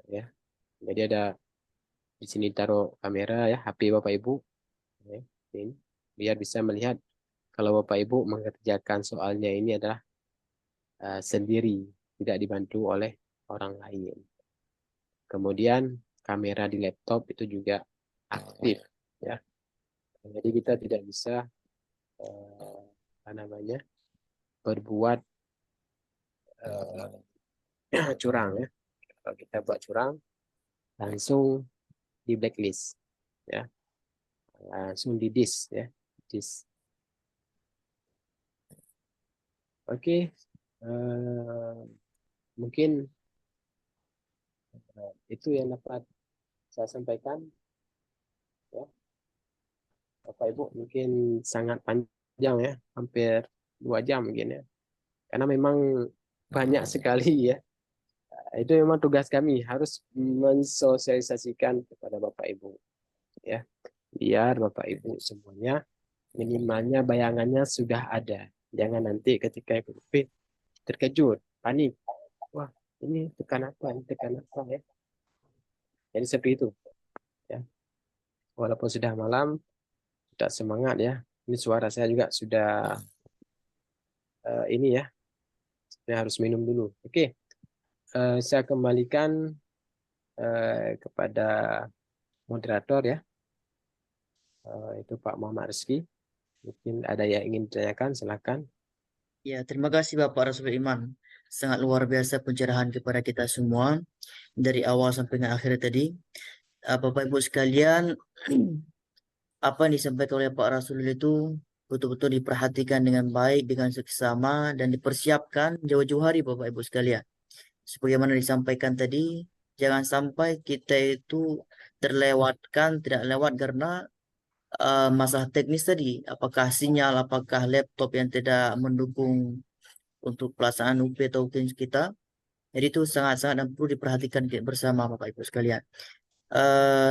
Ya. Jadi ada di sini taruh kamera ya, HP Bapak Ibu. Ya, ini biar bisa melihat kalau Bapak Ibu mengerjakan soalnya ini adalah sendiri, tidak dibantu oleh orang lain. Kemudian kamera di laptop itu juga aktif, ya. Jadi kita tidak bisa berbuat curang, ya. Kalau kita buat curang, langsung di blacklist, ya, langsung di dis, ya, dis. Oke, mungkin itu yang dapat saya sampaikan, ya. Bapak Ibu mungkin sangat panjang, ya, hampir 2 jam mungkin, ya, karena memang banyak sekali, ya. Itu memang tugas kami, harus mensosialisasikan kepada Bapak Ibu, ya, biar Bapak Ibu semuanya minimalnya bayangannya sudah ada. Jangan nanti ketika ikut terkejut, panik. Wah, ini tekan apa? Ini tekan apa, ya? Jadi seperti itu, ya. Walaupun sudah malam, tidak semangat, ya. Ini suara saya juga sudah ini, ya. Saya harus minum dulu. Oke, saya kembalikan kepada moderator, ya. Itu Pak Muhammad Rizky. Mungkin ada yang ingin ditanyakan, silakan. Ya, terima kasih Bapak Rasul Iman. Sangat luar biasa pencerahan kepada kita semua dari awal sampai akhir tadi. Bapak Ibu sekalian, apa yang disampaikan oleh Pak Rasul itu betul-betul diperhatikan dengan baik, dengan seksama, dan dipersiapkan jauh-jauh hari Bapak Ibu sekalian. Sebagaimana disampaikan tadi, jangan sampai kita itu terlewatkan, tidak lewat karena masalah teknis tadi, apakah sinyal, apakah laptop yang tidak mendukung untuk pelaksanaan UP atau UTS kita. Jadi itu sangat-sangat perlu diperhatikan bersama Bapak Ibu sekalian.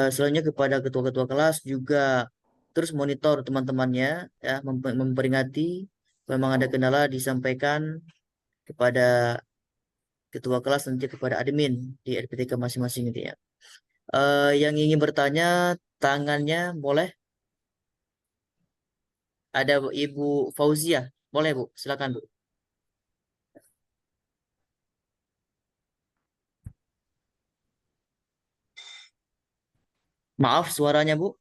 Selanjutnya kepada ketua-ketua kelas juga terus monitor teman-temannya, ya, memperingati memang ada kendala disampaikan kepada ketua kelas, nanti kepada admin di RPTK masing-masing gitu, ya. Yang ingin bertanya tangannya boleh. Ada Ibu Fauzia, boleh Bu, silakan Bu. Maaf suaranya Bu.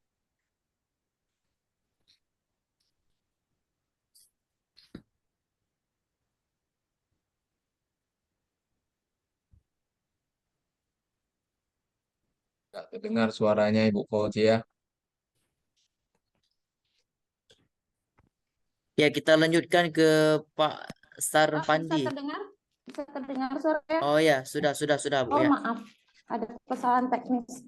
Nggak terdengar suaranya Ibu Fauzia. Ya, kita lanjutkan ke Pak Star Pandi. Bisa terdengar suaranya? Oh ya, sudah Bu, Oh ya. maaf, ada kesalahan teknis.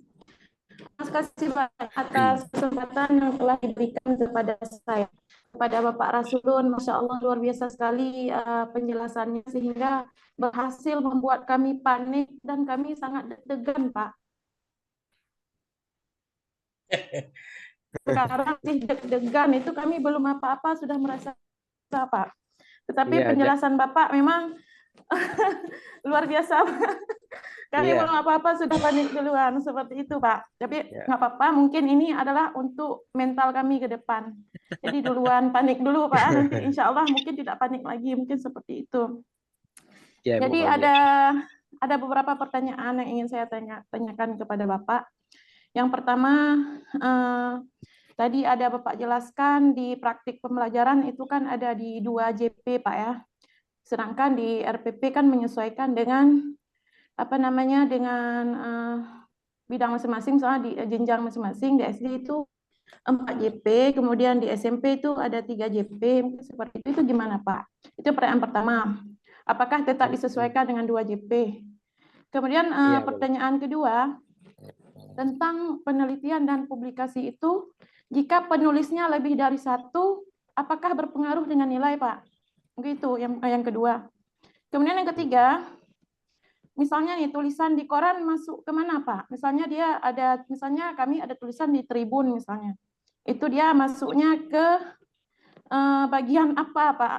Terima kasih banyak atas kesempatan yang telah diberikan kepada saya. Kepada Bapak Rasulun, Masya Allah luar biasa sekali penjelasannya sehingga berhasil membuat kami panik dan kami sangat deg-degan Pak. Sekarang sih deg-degan, itu kami belum apa-apa sudah merasa Pak. Tetapi penjelasan Bapak memang luar biasa. Kami belum apa-apa sudah panik duluan, seperti itu Pak. Tapi nggak apa-apa, mungkin ini adalah untuk mental kami ke depan. Jadi duluan panik dulu Pak, nanti insya Allah mungkin tidak panik lagi, mungkin seperti itu. Jadi ada beberapa pertanyaan yang ingin saya tanyakan kepada Bapak. Yang pertama, tadi ada Bapak jelaskan di praktik pembelajaran itu kan ada di 2 JP Pak ya. Sedangkan di RPP kan menyesuaikan dengan dengan bidang masing-masing, soalnya di jenjang masing-masing. Di SD itu 4 JP, kemudian di SMP itu ada 3 JP, seperti itu gimana Pak? Itu pertanyaan pertama. Apakah tetap disesuaikan dengan 2 JP? Kemudian pertanyaan kedua, tentang penelitian dan publikasi itu, jika penulisnya lebih dari 1, apakah berpengaruh dengan nilai Pak? Begitu yang kedua. Kemudian yang ketiga, misalnya nih tulisan di koran masuk kemana Pak? Misalnya misalnya kami ada tulisan di Tribun misalnya, itu dia masuknya ke bagian apa Pak?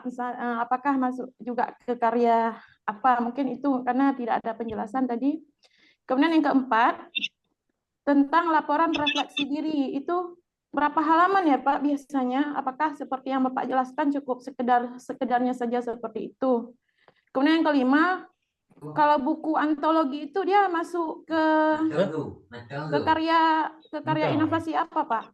Apakah masuk juga ke karya apa? Mungkin itu karena tidak ada penjelasan tadi. Kemudian yang keempat, tentang laporan refleksi diri itu berapa halaman ya Pak biasanya? Apakah seperti yang Bapak jelaskan cukup sekedarnya saja seperti itu? Kemudian yang kelima, kalau buku antologi itu dia masuk ke karya inovasi apa Pak?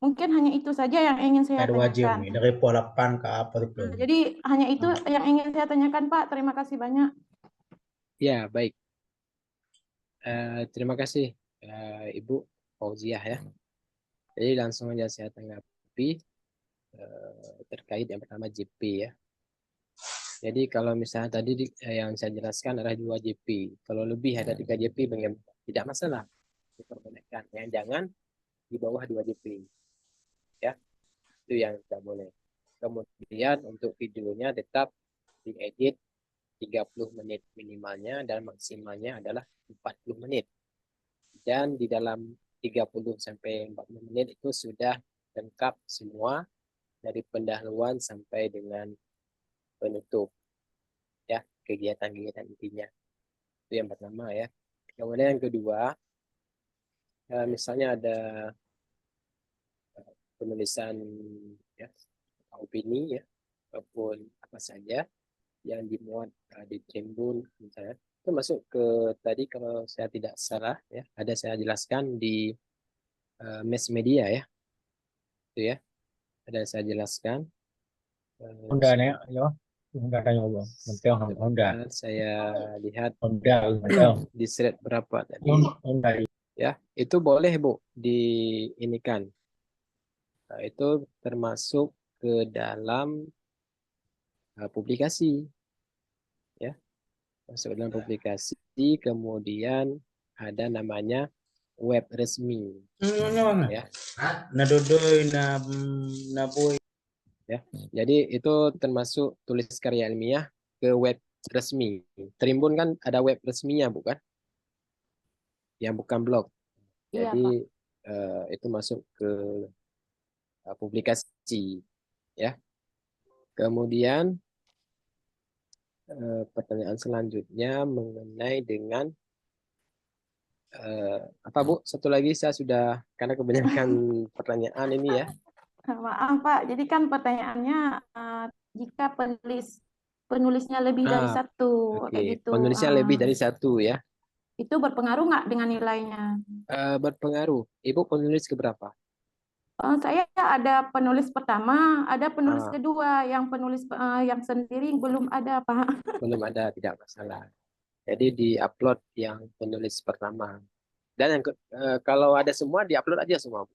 Mungkin hanya itu saja yang ingin saya tanyakan. dari pola pan ke apa itu. Jadi hanya itu yang ingin saya tanyakan Pak. Terima kasih banyak. Ya, baik. Terima kasih Ibu Fauziah ya. Jadi langsung aja saya tanggapi terkait yang pertama JP ya. Jadi kalau misalnya tadi yang saya jelaskan adalah 2 JP. Kalau lebih ada 3 JP bagaimana? Tidak masalah. Diperbolehkan. Yang jangan di bawah 2 JP. Ya. Itu yang tidak boleh. Kemudian untuk videonya tetap diedit 30 menit minimalnya dan maksimalnya adalah 40 menit. Dan di dalam 30 sampai 40 menit itu sudah lengkap semua dari pendahuluan sampai dengan penutup ya, kegiatan-kegiatan intinya. Itu yang pertama ya. Kemudian yang kedua, misalnya ada penulisan ya, opini ya, ataupun apa saja yang dimuat di Tribun misalnya, itu masuk ke tadi kalau saya tidak salah ya, ada saya jelaskan di mass media ya, itu ya, ada saya jelaskan. Honda nih, yo. Honda kan yo, Honda. Saya lihat Honda, di slide berapa tadi? Honda. Ya, itu boleh Bu diinikan. Nah, itu termasuk ke dalam publikasi. Ya. Masuk dalam publikasi, kemudian ada namanya web resmi. Ya. Ya. Jadi itu termasuk tulis karya ilmiah ke web resmi. Tribun kan ada web resminya bukan? Yang bukan blog. Jadi itu masuk ke publikasi ya. Kemudian pertanyaan selanjutnya mengenai dengan apa Bu? Satu lagi saya sudah karena kebanyakan pertanyaan ini ya. Maaf Pak, jadi kan pertanyaannya jika penulisnya lebih dari satu, kayak gitu. Penulisnya lebih dari satu ya. Itu berpengaruh nggak dengan nilainya? Berpengaruh. Ibu penulis keberapa? Saya ada penulis pertama, ada penulis kedua. Yang penulis yang sendiri belum ada Pak. Belum ada, tidak masalah. Jadi di-upload yang penulis pertama. Dan yang kalau ada semua di-upload aja semua.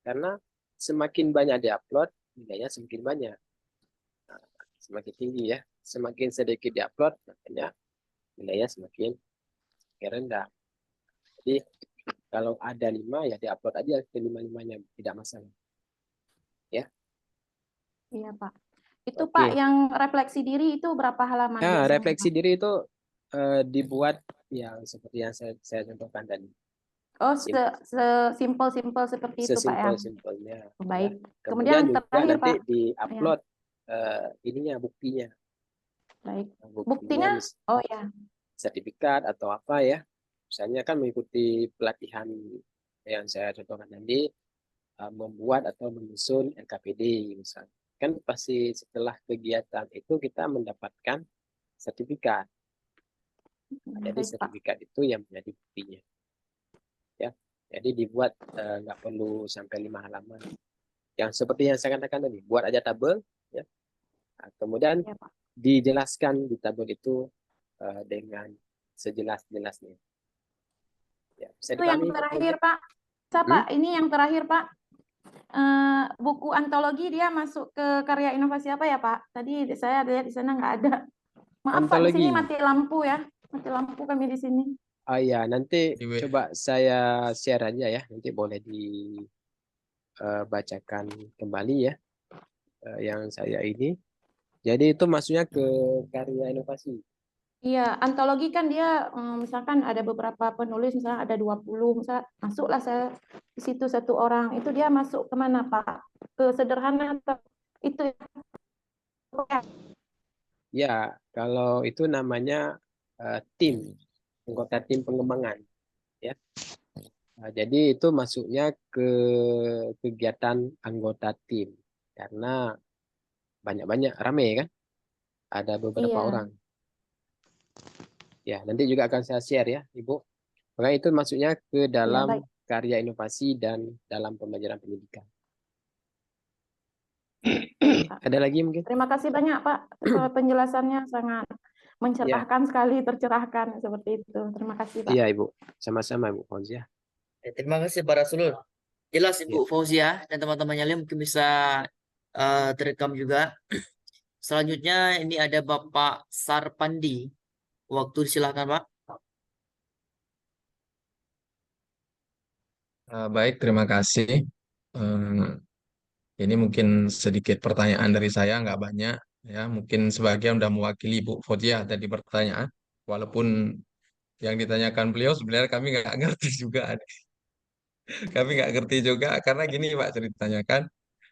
Karena semakin banyak di-upload, nilainya semakin banyak. Nah, semakin tinggi ya. Semakin sedikit di-upload, makanya nilainya semakin rendah. Jadi kalau ada 5 ya di-upload aja ke 5-5-nya, tidak masalah. Ya. Iya Pak. Itu Pak yang refleksi diri itu berapa halaman? Nah, refleksi diri itu dibuat yang seperti yang saya contohkan tadi. Oh, sesimpel seperti itu Pak ya. Sesimpel-simpelnya. Baik. Ya. Kemudian juga terakhir nanti Pak di-upload ininya buktinya. Baik. Buktinya oh ya. Sertifikat atau apa ya. Misalnya kan mengikuti pelatihan yang saya contohkan tadi, membuat atau menyusun LKPD misalnya. Kan pasti setelah kegiatan itu kita mendapatkan sertifikat. Jadi sertifikat itu yang menjadi buktinya. Ya, jadi dibuat nggak perlu sampai 5 halaman. Yang seperti yang saya katakan tadi, buat aja tabel, ya. Nah, kemudian dijelaskan di tabel itu dengan sejelas-jelasnya. Ya, itu yang terakhir Pak. Pak, ini yang terakhir Pak. Buku antologi dia masuk ke karya inovasi apa ya Pak? Tadi saya lihat di sana nggak ada. Maaf antologi. Pak, di sini mati lampu ya. Mati lampu kami di sini. Oh iya, nanti coba saya share aja ya. Nanti boleh dibacakan kembali ya yang saya ini. Jadi itu maksudnya ke karya inovasi. Iya, antologi kan dia misalkan ada beberapa penulis, misalnya ada 20, misalnya masuklah saya di situ satu orang. Itu dia masuk kemana Pak? Ke sederhana atau itu? Ya, kalau itu namanya tim, anggota tim pengembangan. Ya. Jadi itu masuknya ke kegiatan anggota tim karena banyak-banyak rame kan, ada beberapa Iya. orang. Ya, nanti juga akan saya share ya, Ibu. Makanya itu masuknya ke Ya, dalam baik. karya inovasi dan dalam pembelajaran pendidikan. Pak. Ada lagi mungkin? Terima kasih banyak, Pak. Penjelasannya sangat Ya, mencerahkan sekali, tercerahkan seperti itu. Terima kasih, Pak. iya Ibu. Sama-sama Ibu Fauzia. Terima kasih Pak Rasulul. Jelas Ya. Ibu Fauzia dan teman-teman yang lain mungkin bisa terekam juga. Selanjutnya ini ada Bapak Sarpandi. Waktu silakan Pak. Baik, terima kasih. Ini mungkin sedikit pertanyaan dari saya, nggak banyak. Ya, mungkin sebagian udah mewakili Bu Fauzia tadi pertanyaan. Walaupun yang ditanyakan beliau sebenarnya kami nggak ngerti juga. Kami nggak ngerti juga karena gini Pak ceritanya kan.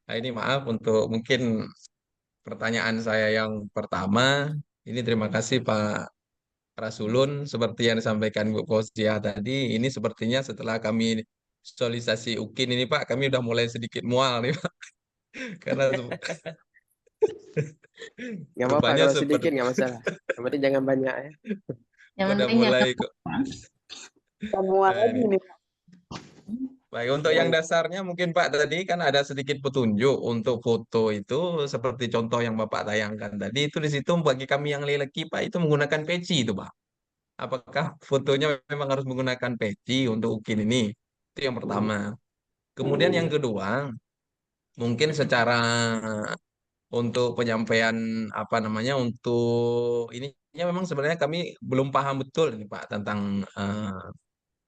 Nah, ini maaf untuk mungkin pertanyaan saya yang pertama. Ini terima kasih Pak Rasulun. Seperti yang disampaikan Bu Fauzia tadi, ini sepertinya setelah kami sosialisasi UKIN ini Pak, kami udah mulai sedikit mual nih Pak. Karena Nggak apa-apa rupanya kalau seperti sedikit nggak masalah. Yang penting jangan banyak ya. udah mulai kok. Semua Nah, lagi ini. nih. Baik, untuk yang dasarnya mungkin Pak tadi kan ada sedikit petunjuk untuk foto itu seperti contoh yang Bapak tayangkan tadi itu di situ bagi kami yang lelaki Pak itu menggunakan peci itu Pak. Apakah fotonya memang harus menggunakan peci untuk UKIN ini? Itu yang pertama. Kemudian yang kedua, mungkin secara untuk penyampaian apa namanya untuk ininya memang sebenarnya kami belum paham betul ini Pak tentang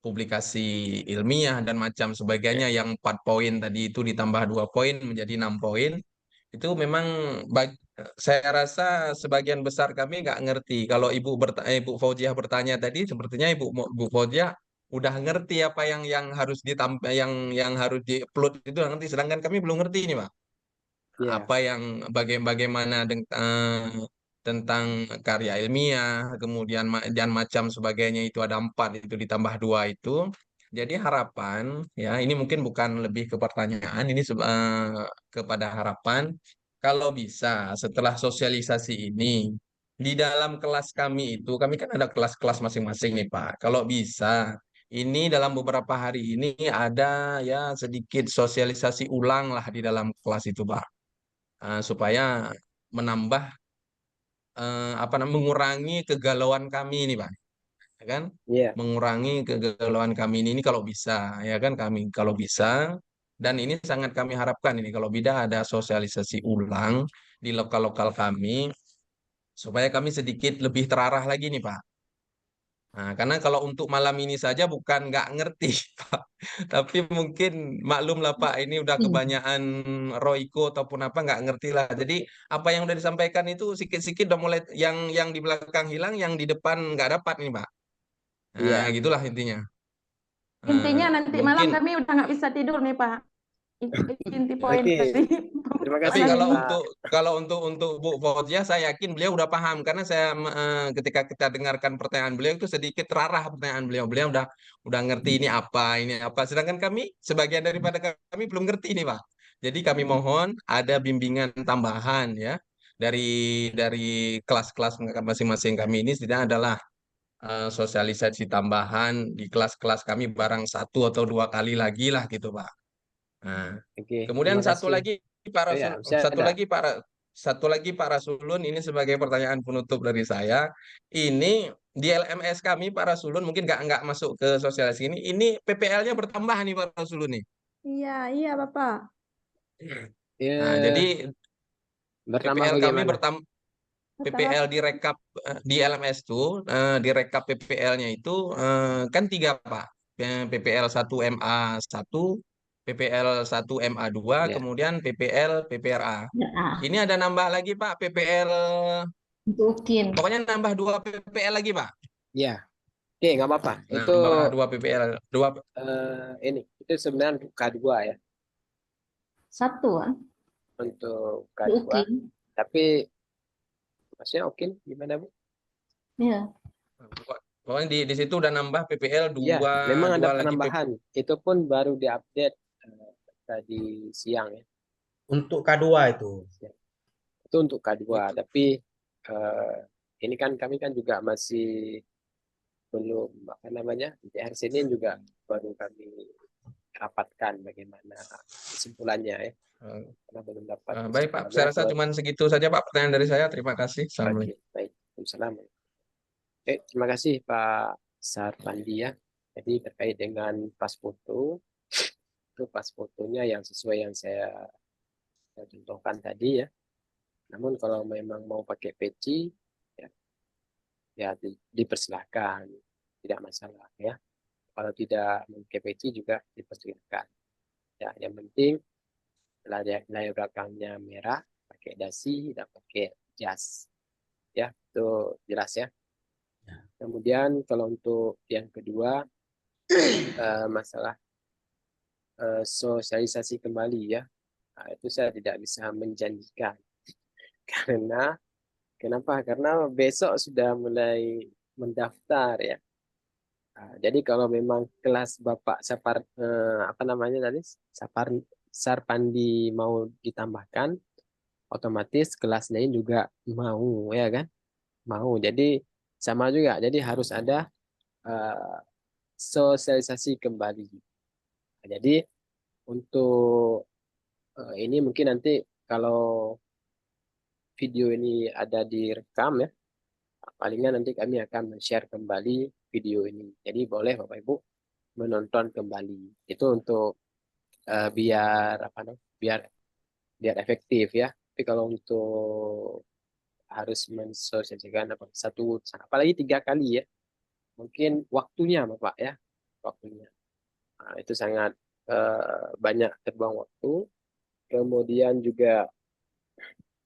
publikasi ilmiah dan macam sebagainya yang 4 poin tadi itu ditambah 2 poin menjadi 6 poin itu memang saya rasa sebagian besar kami nggak ngerti. Kalau Ibu Fauziah bertanya tadi, sepertinya Ibu Fauziah udah ngerti apa yang harus yang harus diupload itu udah ngerti. Sedangkan kami belum ngerti ini, Pak. Iya. Apa yang bagaimana tentang karya ilmiah, kemudian dan macam sebagainya itu ada 4 itu ditambah 2 itu. Jadi harapan ya ini mungkin bukan lebih ke pertanyaan ini kepada harapan kalau bisa setelah sosialisasi ini di dalam kelas kami itu kami kan ada kelas-kelas masing-masing nih Pak. Kalau bisa ini dalam beberapa hari ini ada ya sedikit sosialisasi ulang lah di dalam kelas itu Pak. Supaya menambah apa namanya mengurangi kegalauan kami ini Pak ya kan Iya. mengurangi kegalauan kami ini kalau bisa ya kan kami kalau bisa dan ini sangat kami harapkan ini kalau bisa ada sosialisasi ulang di lokal-lokal kami supaya kami sedikit lebih terarah lagi nih Pak. Nah, karena kalau untuk malam ini saja bukan nggak ngerti, Pak. Tapi mungkin maklum lah Pak, ini udah kebanyakan Royco ataupun apa nggak ngerti lah. Jadi apa yang udah disampaikan itu sikit-sikit udah mulai yang di belakang hilang, yang di depan nggak dapat nih Pak. Nah, Iya. gitulah intinya. Intinya Nah, nanti malam mungkin. kami udah nggak bisa tidur nih, Pak. Inti poin Oke. tadi. Terima Tapi kasih kalau Pak. untuk Bu Fauzia saya yakin beliau udah paham karena saya ketika kita dengarkan pertanyaan beliau itu sedikit terarah pertanyaan beliau. Beliau udah ngerti ini apa. Sedangkan kami sebagian daripada kami belum ngerti ini, Pak. Jadi kami mohon ada bimbingan tambahan ya dari kelas-kelas masing-masing kami ini setidaknya adalah sosialisasi tambahan di kelas-kelas kami barang 1 atau 2 kali lagi lah gitu, Pak. Nah, Oke, kemudian terima kasih. Oh ya, bisa ada. Satu lagi Pak Rasulun ini sebagai pertanyaan penutup dari saya. Ini di LMS kami Pak Rasulun mungkin nggak masuk ke sosialisasi ini. Ini PPL-nya bertambah nih Pak Rasulun nih. Iya, iya Bapak. Nah, jadi Ya, bertambah PPL kami bagaimana? PPL direkap di LMS tuh direkap PPL-nya itu kan 3 Pak. PPL 1 MA 1, PPL 1 MA 2, Ya. kemudian PPL PPRA. Nah, Ini ada nambah lagi Pak PPL. untuk UKIN. Pokoknya nambah 2 PPL lagi Pak. Ya. Oke, nggak apa-apa. Itu Nambah 2 PPL. ini itu sebenarnya untuk K2 ya, Satu, untuk di K2. UKIN. Tapi maksudnya oke gimana Bu? Ya. Pokoknya di situ udah nambah PPL Ya, memang ada dua lagi penambahan. Itu pun baru diupdate tadi siang ya. Untuk K2 itu. Itu untuk K2, tapi ini kan kami kan juga masih belum apa namanya, di DR Senin juga baru kami rapatkan bagaimana kesimpulannya ya, karena belum dapat Baik Pak, kesimpulannya. saya rasa cuma segitu saja Pak pertanyaan dari saya. Terima kasih. Assalamualaikum. Oke, baik. Waalaikumsalam. Terima kasih Pak Sarpandi ya. Jadi terkait dengan pas foto, itu pas fotonya yang sesuai yang saya contohkan tadi ya. Namun kalau memang mau pakai peci, ya dipersilahkan, tidak masalah ya. Kalau tidak memakai peci juga dipersilahkan. Ya, yang penting layar belakangnya merah, pakai dasi, dan pakai jas. Ya, itu jelas ya. Kemudian kalau untuk yang kedua, masalah sosialisasi kembali ya, itu saya tidak bisa menjanjikan. Karena kenapa? Karena besok sudah mulai mendaftar ya. Jadi kalau memang kelas Bapak apa namanya tadi, Sarpandi mau ditambahkan, otomatis kelas lain juga mau ya kan? Mau. Jadi sama juga. Jadi harus ada sosialisasi kembali. Jadi untuk ini mungkin nanti kalau video ini ada direkam ya, palingan nanti kami akan men-share kembali video ini. Jadi boleh Bapak Ibu menonton kembali. Itu untuk biar apa namanya? Biar efektif ya. Tapi kalau untuk harus mensosialisasikan satu, apalagi 3 kali ya, mungkin waktunya Bapak ya, waktunya. Nah, itu sangat banyak terbuang waktu. Kemudian juga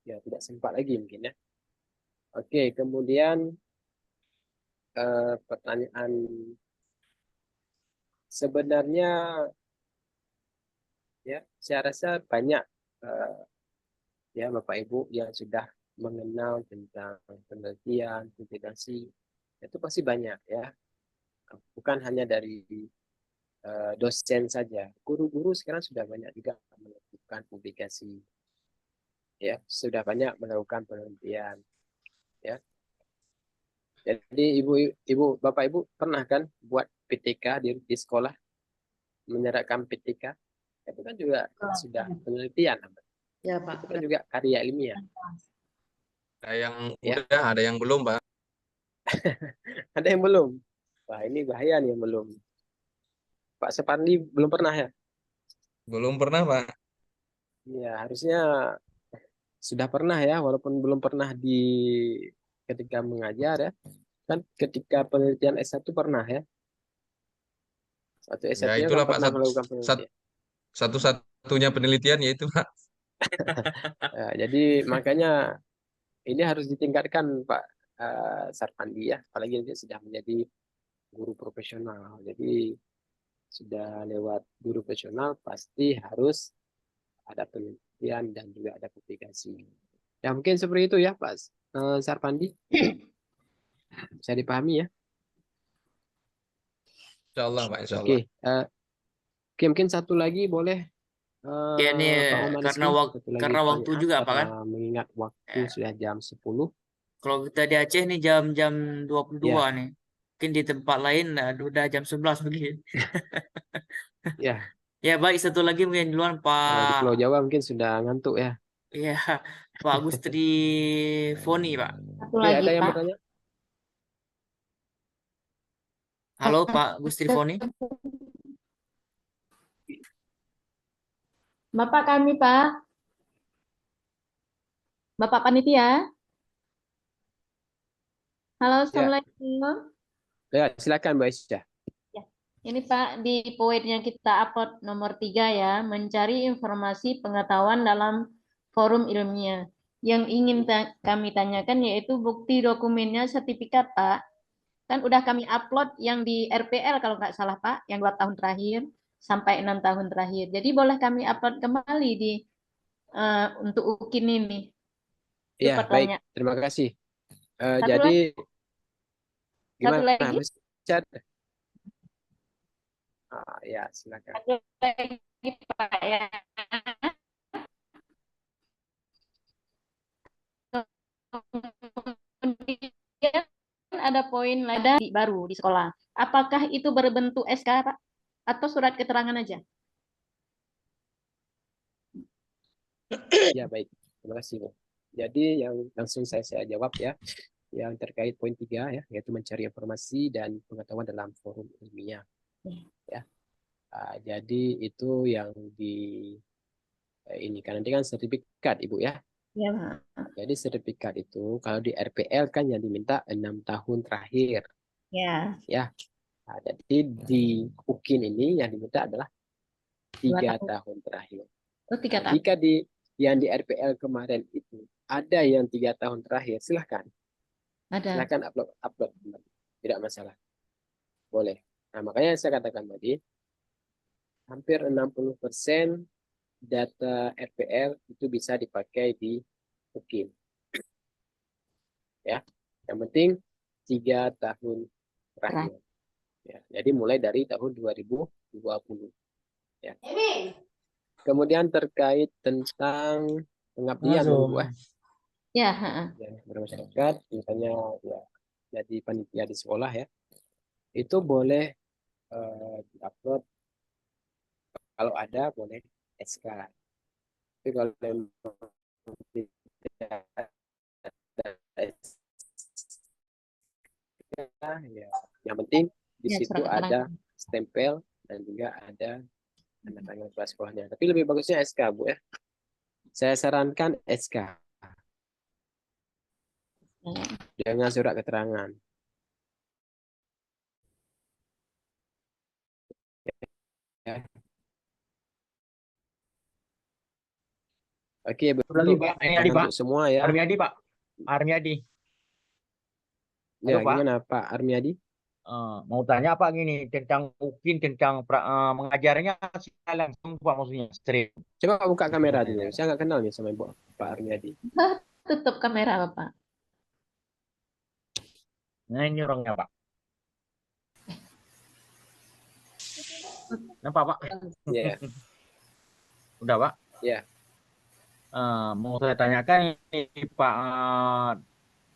ya tidak sempat lagi mungkin ya. Oke, kemudian pertanyaan sebenarnya ya, saya rasa banyak ya Bapak Ibu yang sudah mengenal tentang penelitian, publikasi, itu pasti banyak ya. Bukan hanya dari dosen saja, guru-guru sekarang sudah banyak juga melakukan publikasi, ya sudah banyak melakukan penelitian, ya. Jadi ibu, bapak ibu pernah kan buat PTK di sekolah, menyerahkan PTK, itu kan juga sudah penelitian, Ya Pak. itu kan juga karya ilmiah. Ada yang Ya. udah, ada yang belum Pak. Ada yang belum. Wah ini bahaya nih yang belum. Pak Sepandi belum pernah ya? Belum pernah Pak. Ya harusnya sudah pernah ya, walaupun belum pernah ketika mengajar ya. Kan ketika penelitian S1 pernah ya. Waktu Ya S1 itulah kan Pak, pernah melakukan penelitian. satu-satunya penelitian yaitu Pak. Jadi makanya ini harus ditingkatkan Pak Sarpandi ya. Apalagi dia sudah menjadi guru profesional. Jadi sudah lewat guru profesional pasti harus ada penelitian dan juga ada publikasi. Ya mungkin seperti itu ya Pak Sarpandi. Bisa dipahami ya. Insyaallah Pak, Oke, insyaallah. Oke, mungkin satu lagi boleh Ya ini Pak Oman karena Rizky, waktu satu lagi karena waktu pertanyaan, juga Pak kan. karena mengingat waktu sudah jam 10. Kalau kita di Aceh nih jam 22 Ya. nih. Mungkin di tempat lain udah jam 11 mungkin. Ya. Ya baik, satu lagi mungkin duluan Kalau di Pak. Pulau Jawa mungkin sudah ngantuk ya. Iya, Pak Agustri Foni Pak. Satu Oke, lagi ada yang Pak. bertanya? Halo Pak Agustri Foni. Bapak kami Pak. Bapak panitia. Halo, Assalamualaikum. Ya, silakan Mbak Isya. Ya, ini Pak di poin yang kita upload nomor 3 ya, mencari informasi pengetahuan dalam forum ilmiah. Yang ingin kami tanyakan yaitu bukti dokumennya sertifikat Pak. Kan udah kami upload yang di RPL kalau nggak salah Pak, yang 2 tahun terakhir sampai 6 tahun terakhir. Jadi boleh kami upload kembali untuk UKIN ini. Ya, baik. Terima kasih. Jadi Satu Gimana, lagi, Richard? Ya, silakan. satu lagi Pak ya. Kemudian ada poin lagi baru di sekolah. Apakah itu berbentuk SK, Pak? Atau surat keterangan aja? Ya, baik. Terima kasih, Bu. Jadi yang langsung saya jawab ya. Yang terkait poin 3 ya, yaitu mencari informasi dan pengetahuan dalam forum ilmiah. Ya. Jadi itu yang ini kan nanti kan sertifikat Ibu ya. Ya, Pak. Jadi sertifikat itu kalau di RPL kan yang diminta 6 tahun terakhir. Ya. Ya. Jadi di UKIN ini yang diminta adalah 3 tahun terakhir. Oh, 3 tahun. Jika yang di RPL kemarin itu ada yang 3 tahun terakhir, silahkan. Ada. Silahkan upload. Tidak masalah. Boleh. Nah, makanya saya katakan tadi, hampir 60% data RPL itu bisa dipakai di UKIN. Ya. Yang penting 3 tahun terakhir. Ya. Jadi mulai dari tahun 2020. Ya. Kemudian terkait tentang pengabdian Bu, Ya, bermasyarakat, misalnya ya jadi panitia di sekolah ya, itu boleh diupload kalau ada, boleh SK. Tapi kalau tidak ada SK, ya yang penting di Ya, situ surat keterangan. ada stempel dan juga ada tanda tangan kepala sekolahnya. Tapi lebih bagusnya SK Bu ya. Saya sarankan SK dengan surat keterangan. Ya. Oke, untuk semua ya. Armiadi, Pak. Armiadi. Ya, Halo, Pak. gimana Pak Armiadi? Mau tanya Pak gini tentang mungkin tentang mengajarnya langsung Pak, maksudnya stream. Coba buka kamera dulu. Saya nggak kenal nih sama Ibu Pak Armiadi. Tutup kamera Bapak. Nah, ini orangnya Pak. Nampak Pak? Iya. Udah Pak? Iya. Mau saya tanyakan ini Pak,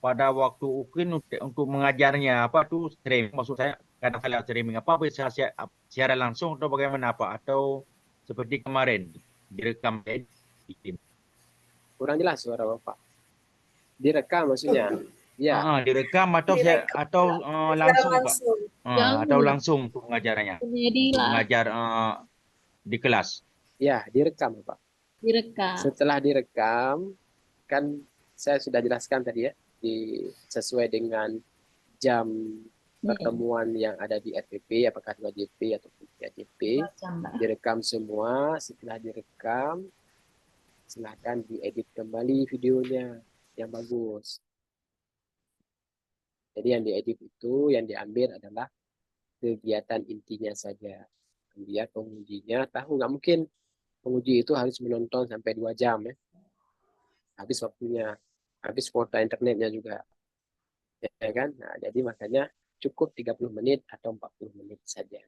pada waktu UKIN untuk mengajarnya apa tuh streaming, maksud saya katakanlah streaming apa bisa secara langsung atau bagaimana Pak, atau seperti kemarin direkam Kurang jelas suara Bapak. Direkam maksudnya? Ya. Direkam atau langsung Pak? Atau langsung untuk mengajarnya? Untuk mengajar di kelas? Ya, direkam Pak. Direkam. Setelah direkam, kan saya sudah jelaskan tadi ya, sesuai dengan jam pertemuan yang ada di RPP, apakah 2JP ataupun 3JP, direkam semua. Setelah direkam, silahkan diedit kembali videonya yang bagus. Jadi yang diedit itu, yang diambil adalah kegiatan intinya saja. Biar pengujinya tahu, nggak mungkin penguji itu harus menonton sampai 2 jam ya. Habis waktunya, habis kuota internetnya juga. Ya kan? Nah, jadi makanya cukup 30 menit atau 40 menit saja.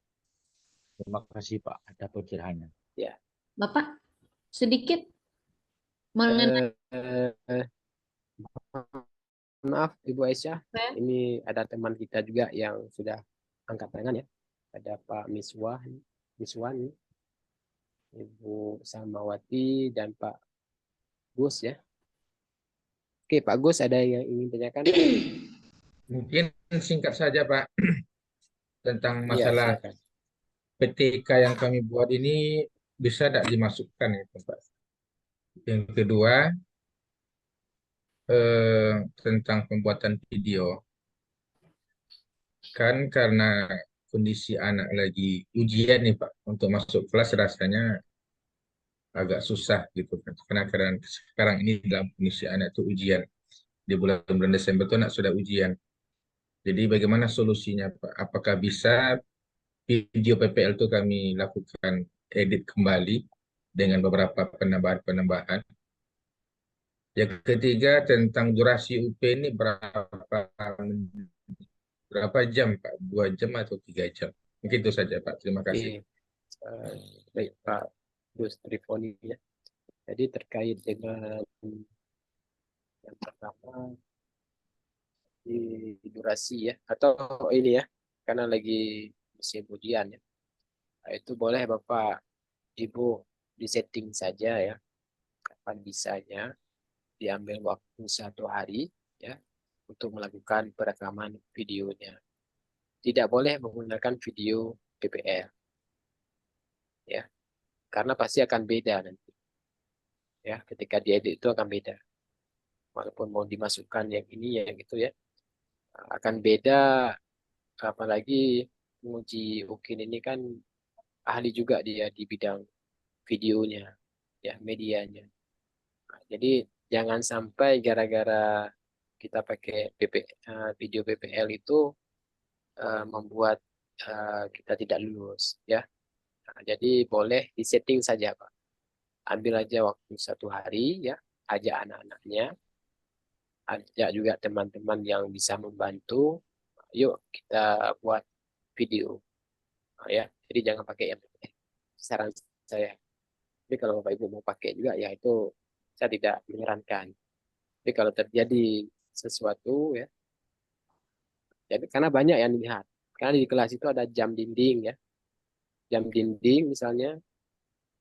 Terima kasih Pak atas pencerahannya. Ya. Bapak sedikit mengenai maaf Ibu Aisyah, ini ada teman kita juga yang sudah angkat tangan ya. Ada Pak Miswan, Ibu Samawati, dan Pak Gus ya. Oke, Pak Gus ada yang ingin tanyakan? Mungkin singkat saja Pak, tentang masalah ya, PTK yang kami buat ini bisa tidak dimasukkan itu Pak. Yang kedua, tentang pembuatan video. Kan karena kondisi anak lagi ujian nih Pak, untuk masuk kelas rasanya agak susah gitu kan. Karena sekarang ini dalam kondisi anak itu ujian. Di bulan Desember itu anak sudah ujian. Jadi bagaimana solusinya Pak? Apakah bisa video PPL itu kami lakukan edit kembali dengan beberapa penambahan-penambahan? Yang ketiga tentang durasi UP ini berapa Berapa jam, Pak? 2 jam atau 3 jam? Mungkin itu saja, Pak. Terima kasih. Oke. Baik Pak Gus Trifoni ya. Jadi terkait dengan yang pertama di durasi ya, atau ini ya, karena lagi musim hujan ya. Nah, itu boleh Bapak Ibu disetting saja ya, kapan bisanya diambil waktu 1 hari ya untuk melakukan perekaman videonya. Tidak boleh menggunakan video PPL ya, karena pasti akan beda nanti ya, ketika diedit itu akan beda. Walaupun mau dimasukkan yang ini yang gitu ya, akan beda. Apalagi menguji Ukin ini kan ahli juga dia di bidang videonya ya, medianya. Nah, jadi jangan sampai gara-gara kita pakai video PPL itu membuat kita tidak lulus ya. Nah, jadi boleh disetting saja Pak. Ambil aja waktu 1 hari ya, ajak anak-anaknya, ajak juga teman-teman yang bisa membantu. Yuk kita buat video. Nah, ya. Jadi jangan pakai yang PPL. Saran saya. Tapi kalau Bapak Ibu mau pakai juga ya itu saya tidak menyarankan. Tapi kalau terjadi sesuatu ya, jadi karena banyak yang dilihat. Karena di kelas itu ada jam dinding ya. Jam dinding misalnya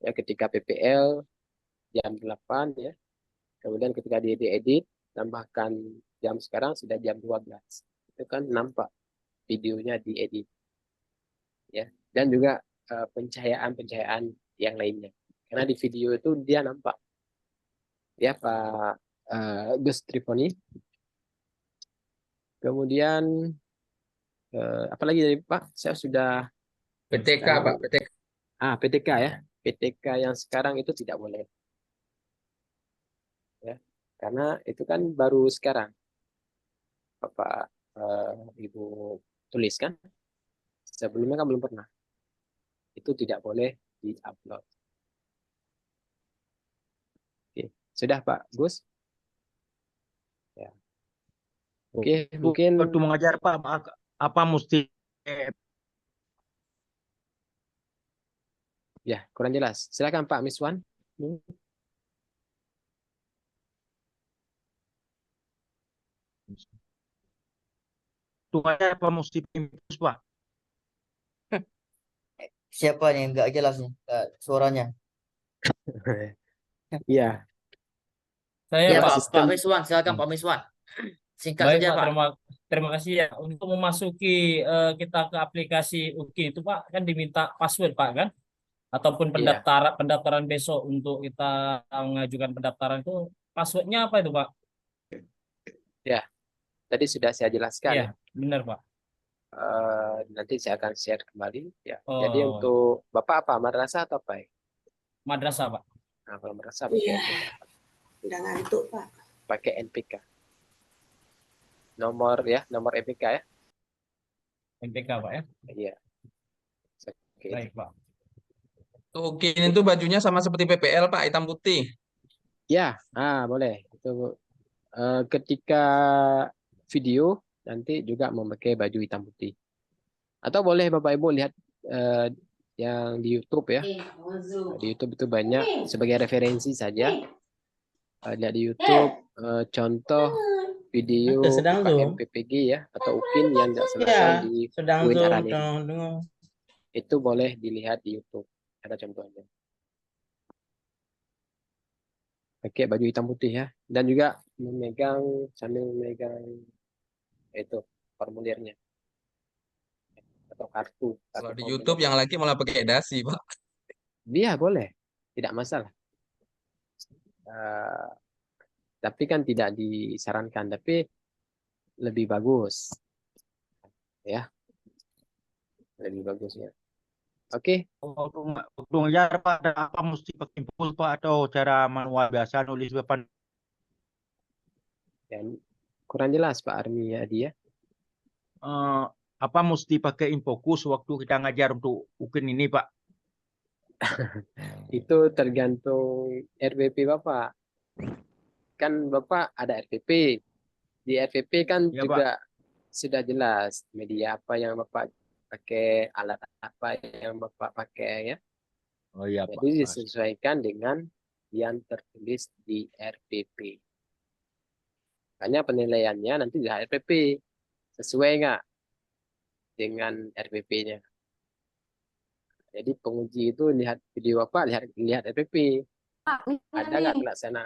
ya, ketika PPL jam 8 ya. Kemudian ketika diedit tambahkan jam, sekarang sudah jam 12. Itu kan nampak videonya diedit ya. Dan juga pencahayaan-pencahayaan yang lainnya. Karena di video itu dia nampak ya Pak Gus Trifoni. Kemudian apalagi dari Pak, saya sudah PTK, Pak. PTK. PTK ya. PTK yang sekarang itu tidak boleh. Ya. Karena itu kan baru sekarang Bapak Ibu tulis kan. Sebelumnya kan belum pernah. Itu tidak boleh di-upload. Oke. Sudah Pak Gus? Ya. Oke, mungkin Waktu mengajar Pak, apa mesti ya kurang jelas. Silakan Pak Miswan. mengajar apa mesti impus Pak? Siapa nih nggak jelas nih suaranya? Iya. Saya Ya Pak. Pak Miswan, silakan Pak Miswan. Singkat Baik saja Pak, Pak. terima kasih ya. Untuk memasuki kita ke aplikasi UKI itu Pak, kan diminta password Pak kan? Ataupun Iya. pendaftaran besok untuk kita mengajukan pendaftaran itu passwordnya apa itu Pak? Ya, tadi sudah saya jelaskan Iya, ya. benar Pak. Nanti saya akan share kembali ya. Oh. Jadi untuk Bapak apa? Madrasah atau apa? Madrasah Pak. Nah, kalau madrasah pakai Iya. NPK. Udah ngantuk Pak. Pakai NPK. Nomor NPK ya. NPK Pak ya. Iya. Oke. Baik Pak. Oke, itu bajunya sama seperti PPL Pak, hitam putih. Ya, boleh. Itu ketika video nanti juga memakai baju hitam putih. Atau boleh Bapak Ibu lihat yang di YouTube ya. Di YouTube itu banyak, sebagai referensi saja. Lihat di YouTube contoh video UKM PPG ya, atau UKIN yang dilaksanakan di UIN Arani. Itu boleh dilihat di YouTube. Ada contohnya. Pakai baju hitam putih ya. Dan juga sambil memegang itu formulirnya. Atau kartu. Kalau di YouTube yang lagi malah pakai dasi Pak. Dia boleh. Tidak masalah. Tapi kan tidak disarankan. Tapi lebih bagus. Ya. Lebih bagusnya. Oke. Waktu ngajar Pak, ada apa mesti pakai impul Pak atau cara manual biasa nulis depan? Dan kurang jelas Pak Armi ya dia. Apa mesti pakai infokus waktu kita ngajar untuk UKIN ini Pak? Itu tergantung RPP Bapak. Kan Bapak ada RPP. Di RPP kan Ya, juga sudah jelas media apa yang Bapak pakai, alat apa yang Bapak pakai ya. Oh iya Pak. Jadi disesuaikan dengan yang tertulis di RPP. Makanya penilaiannya nanti di RPP. Sesuai nggak dengan RPP-nya. Jadi penguji itu lihat video apa, lihat RPP. Pak, misalnya Ada nggak nih, pelaksana?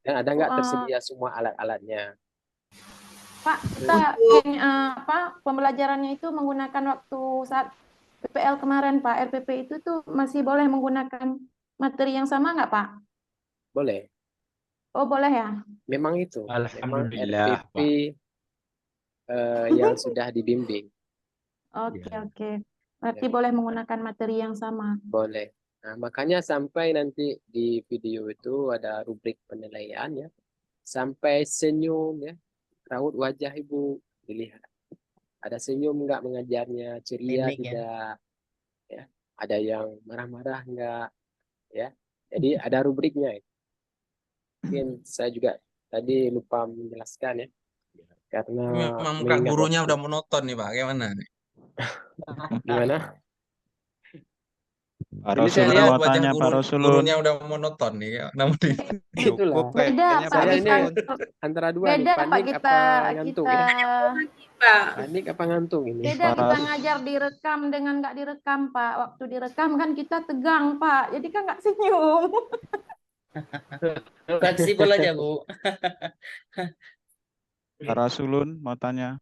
Dan ada nggak tersedia semua alat-alatnya? Pak, kita pembelajarannya itu menggunakan waktu saat PPL kemarin, Pak. RPP itu tuh masih boleh menggunakan materi yang sama nggak, Pak? Boleh. Oh, boleh ya? Memang itu. Memang Alhamdulillah, RPP yang sudah dibimbing. Oke, oke. Berarti boleh menggunakan materi yang sama. Boleh. Nah, makanya sampai nanti di video itu ada rubrik penilaian ya. Sampai senyum ya. Raut wajah Ibu dilihat. Ada senyum nggak mengajarnya, ceria Mimik, ya. tidak, ya. Ada yang marah-marah nggak, ya. Jadi ada rubriknya. Mungkin saya juga tadi lupa menjelaskan ya. Karena Memang muka mengingat gurunya waktu. udah monoton nih Pak, gimana nih? Gimana? Pak Ini saya Rasulun lihat mau tanya, Pak Rasulun. Gurunya udah monoton nih. Namun Itulah. Beda, Pak. Saya ini Kita antara dua nih, beda, Pak. panik Kita apa ngantuk kita ya? Panik apa ngantuk ini? beda kita ngajar direkam dengan nggak direkam, Pak. Waktu direkam kan kita tegang, Pak. Jadi kan nggak senyum. Fleksibel aja, Bu. Pak Rasulun mau tanya.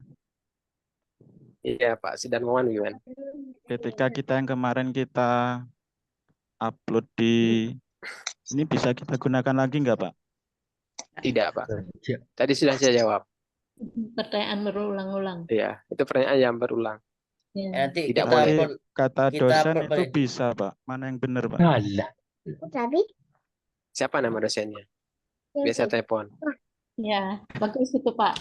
Iya Pak, Sidan Wawan gimana? Ketika kita yang kemarin kita upload di ini bisa kita gunakan lagi nggak, Pak? Tidak Pak. Tadi sudah saya jawab. Pertanyaan berulang-ulang. Iya, itu pertanyaan yang berulang. Ya. Nanti Tidak kita boleh. upload, Kata kita dosen upload itu balik. bisa, Pak. Mana yang benar, Pak? Alah. Siapa nama dosennya? Biasa telepon. Ya, bagus itu Pak.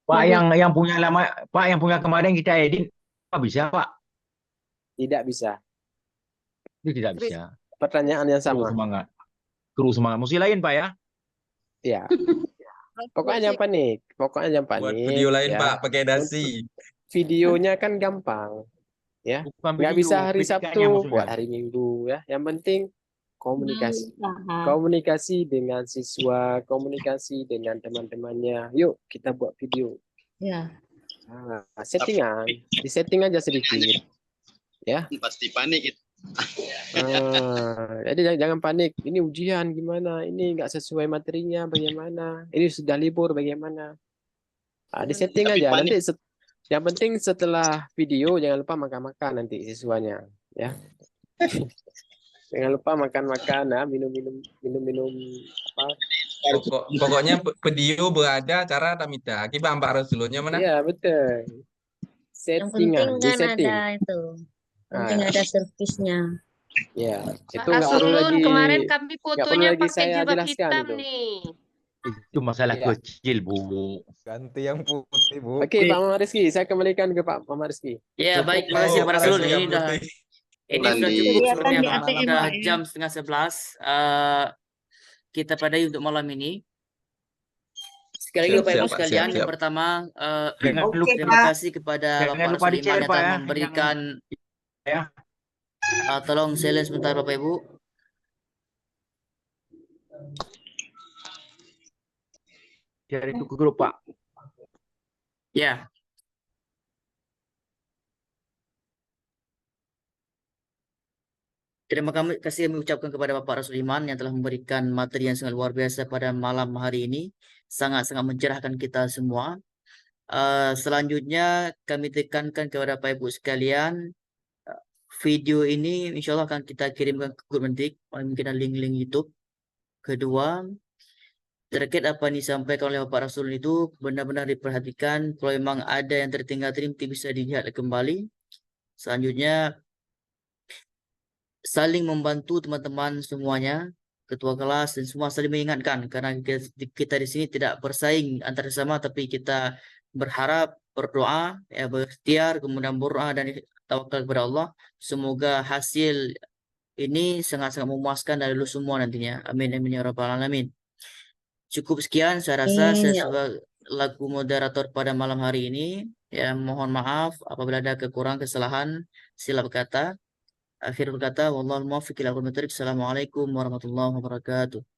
Pak yang punya lama, Pak yang punya kemarin kita edit, Pak bisa Pak? Tidak bisa. Itu tidak bisa. Pertanyaan yang Kru sama. semangat. Kru semangat. Mesti lain Pak ya? Iya. Pokoknya jangan panik. Pokoknya jangan panik. Buat video lain ya. Pak, pakai dasi. Videonya kan gampang. Ya. Bukan Nggak video, bisa hari PPK-nya Sabtu, maksudnya. buat hari Minggu ya. Yang penting komunikasi. Komunikasi dengan siswa, komunikasi dengan teman-temannya. Yuk, kita buat video. Ya. Nah, settingan, di setting aja sedikit. Ya. Pasti panik itu. Jadi jangan panik. Ini ujian gimana? Ini nggak sesuai materinya bagaimana? Ini sudah libur bagaimana? Di setting Tapi aja. panik. Nanti yang penting setelah video jangan lupa makan-makan nanti siswanya, ya. Jangan lupa makan-makan, minum-minum apa? Pokoknya video berada cara tamita. Kita Pak Rasulunnya mana? Iya betul. Yang Settingan, penting di kan setting. ada itu. Penting Ah. ada servisnya. Ya, Pak itu nggak perlu Rasulun, lagi. kemarin kami Nggak perlu fotonya lagi pakai saya jilbab jelaskan hitam itu. nih. Itu masalah Iya. kecil Bu. Ganti yang putih, Bu. Oke, Pak Muhammad Rizky, saya kembalikan ke Pak Muhammad Rizky. Ya, baik. Terima kasih Pak Rasulun. Ini sudah cukup Kelihatan sebenarnya di Pak. ATM, Sudah Pak, ya. jam 10:30. Kita padai untuk malam ini. Sekali lagi Bapak Ibu Siap, sekalian, siap. yang pertama Jangan lupa, terima kasih kepada jangan Bapak lupa Rasul di-share, Iman yang Pak, telah ya. memberikan Ya. tolong silent sebentar Bapak Ibu. Share itu ke grup Pak. Ya. Terima kasih kami ucapkan kepada Bapak Rasul Iman yang telah memberikan materi yang sangat luar biasa pada malam hari ini. Sangat-sangat mencerahkan kita semua. Selanjutnya kami tekankan kepada Bapak Ibu sekalian, video ini insya Allah akan kita kirimkan ke grup Mendik, mungkin ada link-link YouTube. Kedua, terkait apa yang disampaikan oleh Bapak Rasul itu benar-benar diperhatikan. Kalau memang ada yang tertinggal bisa dilihat kembali. Selanjutnya, saling membantu teman-teman semuanya, ketua kelas dan semua saling mengingatkan, karena kita di sini tidak bersaing antar sesama, tapi kita berharap, berdoa, berikhtiar, kemudian berdoa dan tawakal kepada Allah. Semoga hasil ini sangat-sangat memuaskan dari lu semua nantinya. Amin amin ya rabbal alamin. Cukup sekian saya rasa saya sebagai lagu moderator pada malam hari ini. Ya, mohon maaf apabila ada kekurangan kesalahan. Sila berkata. Akhir berkata, wallahul muwaffiq ila aqwamit thoriq. Assalamualaikum warahmatullahi wabarakatuh.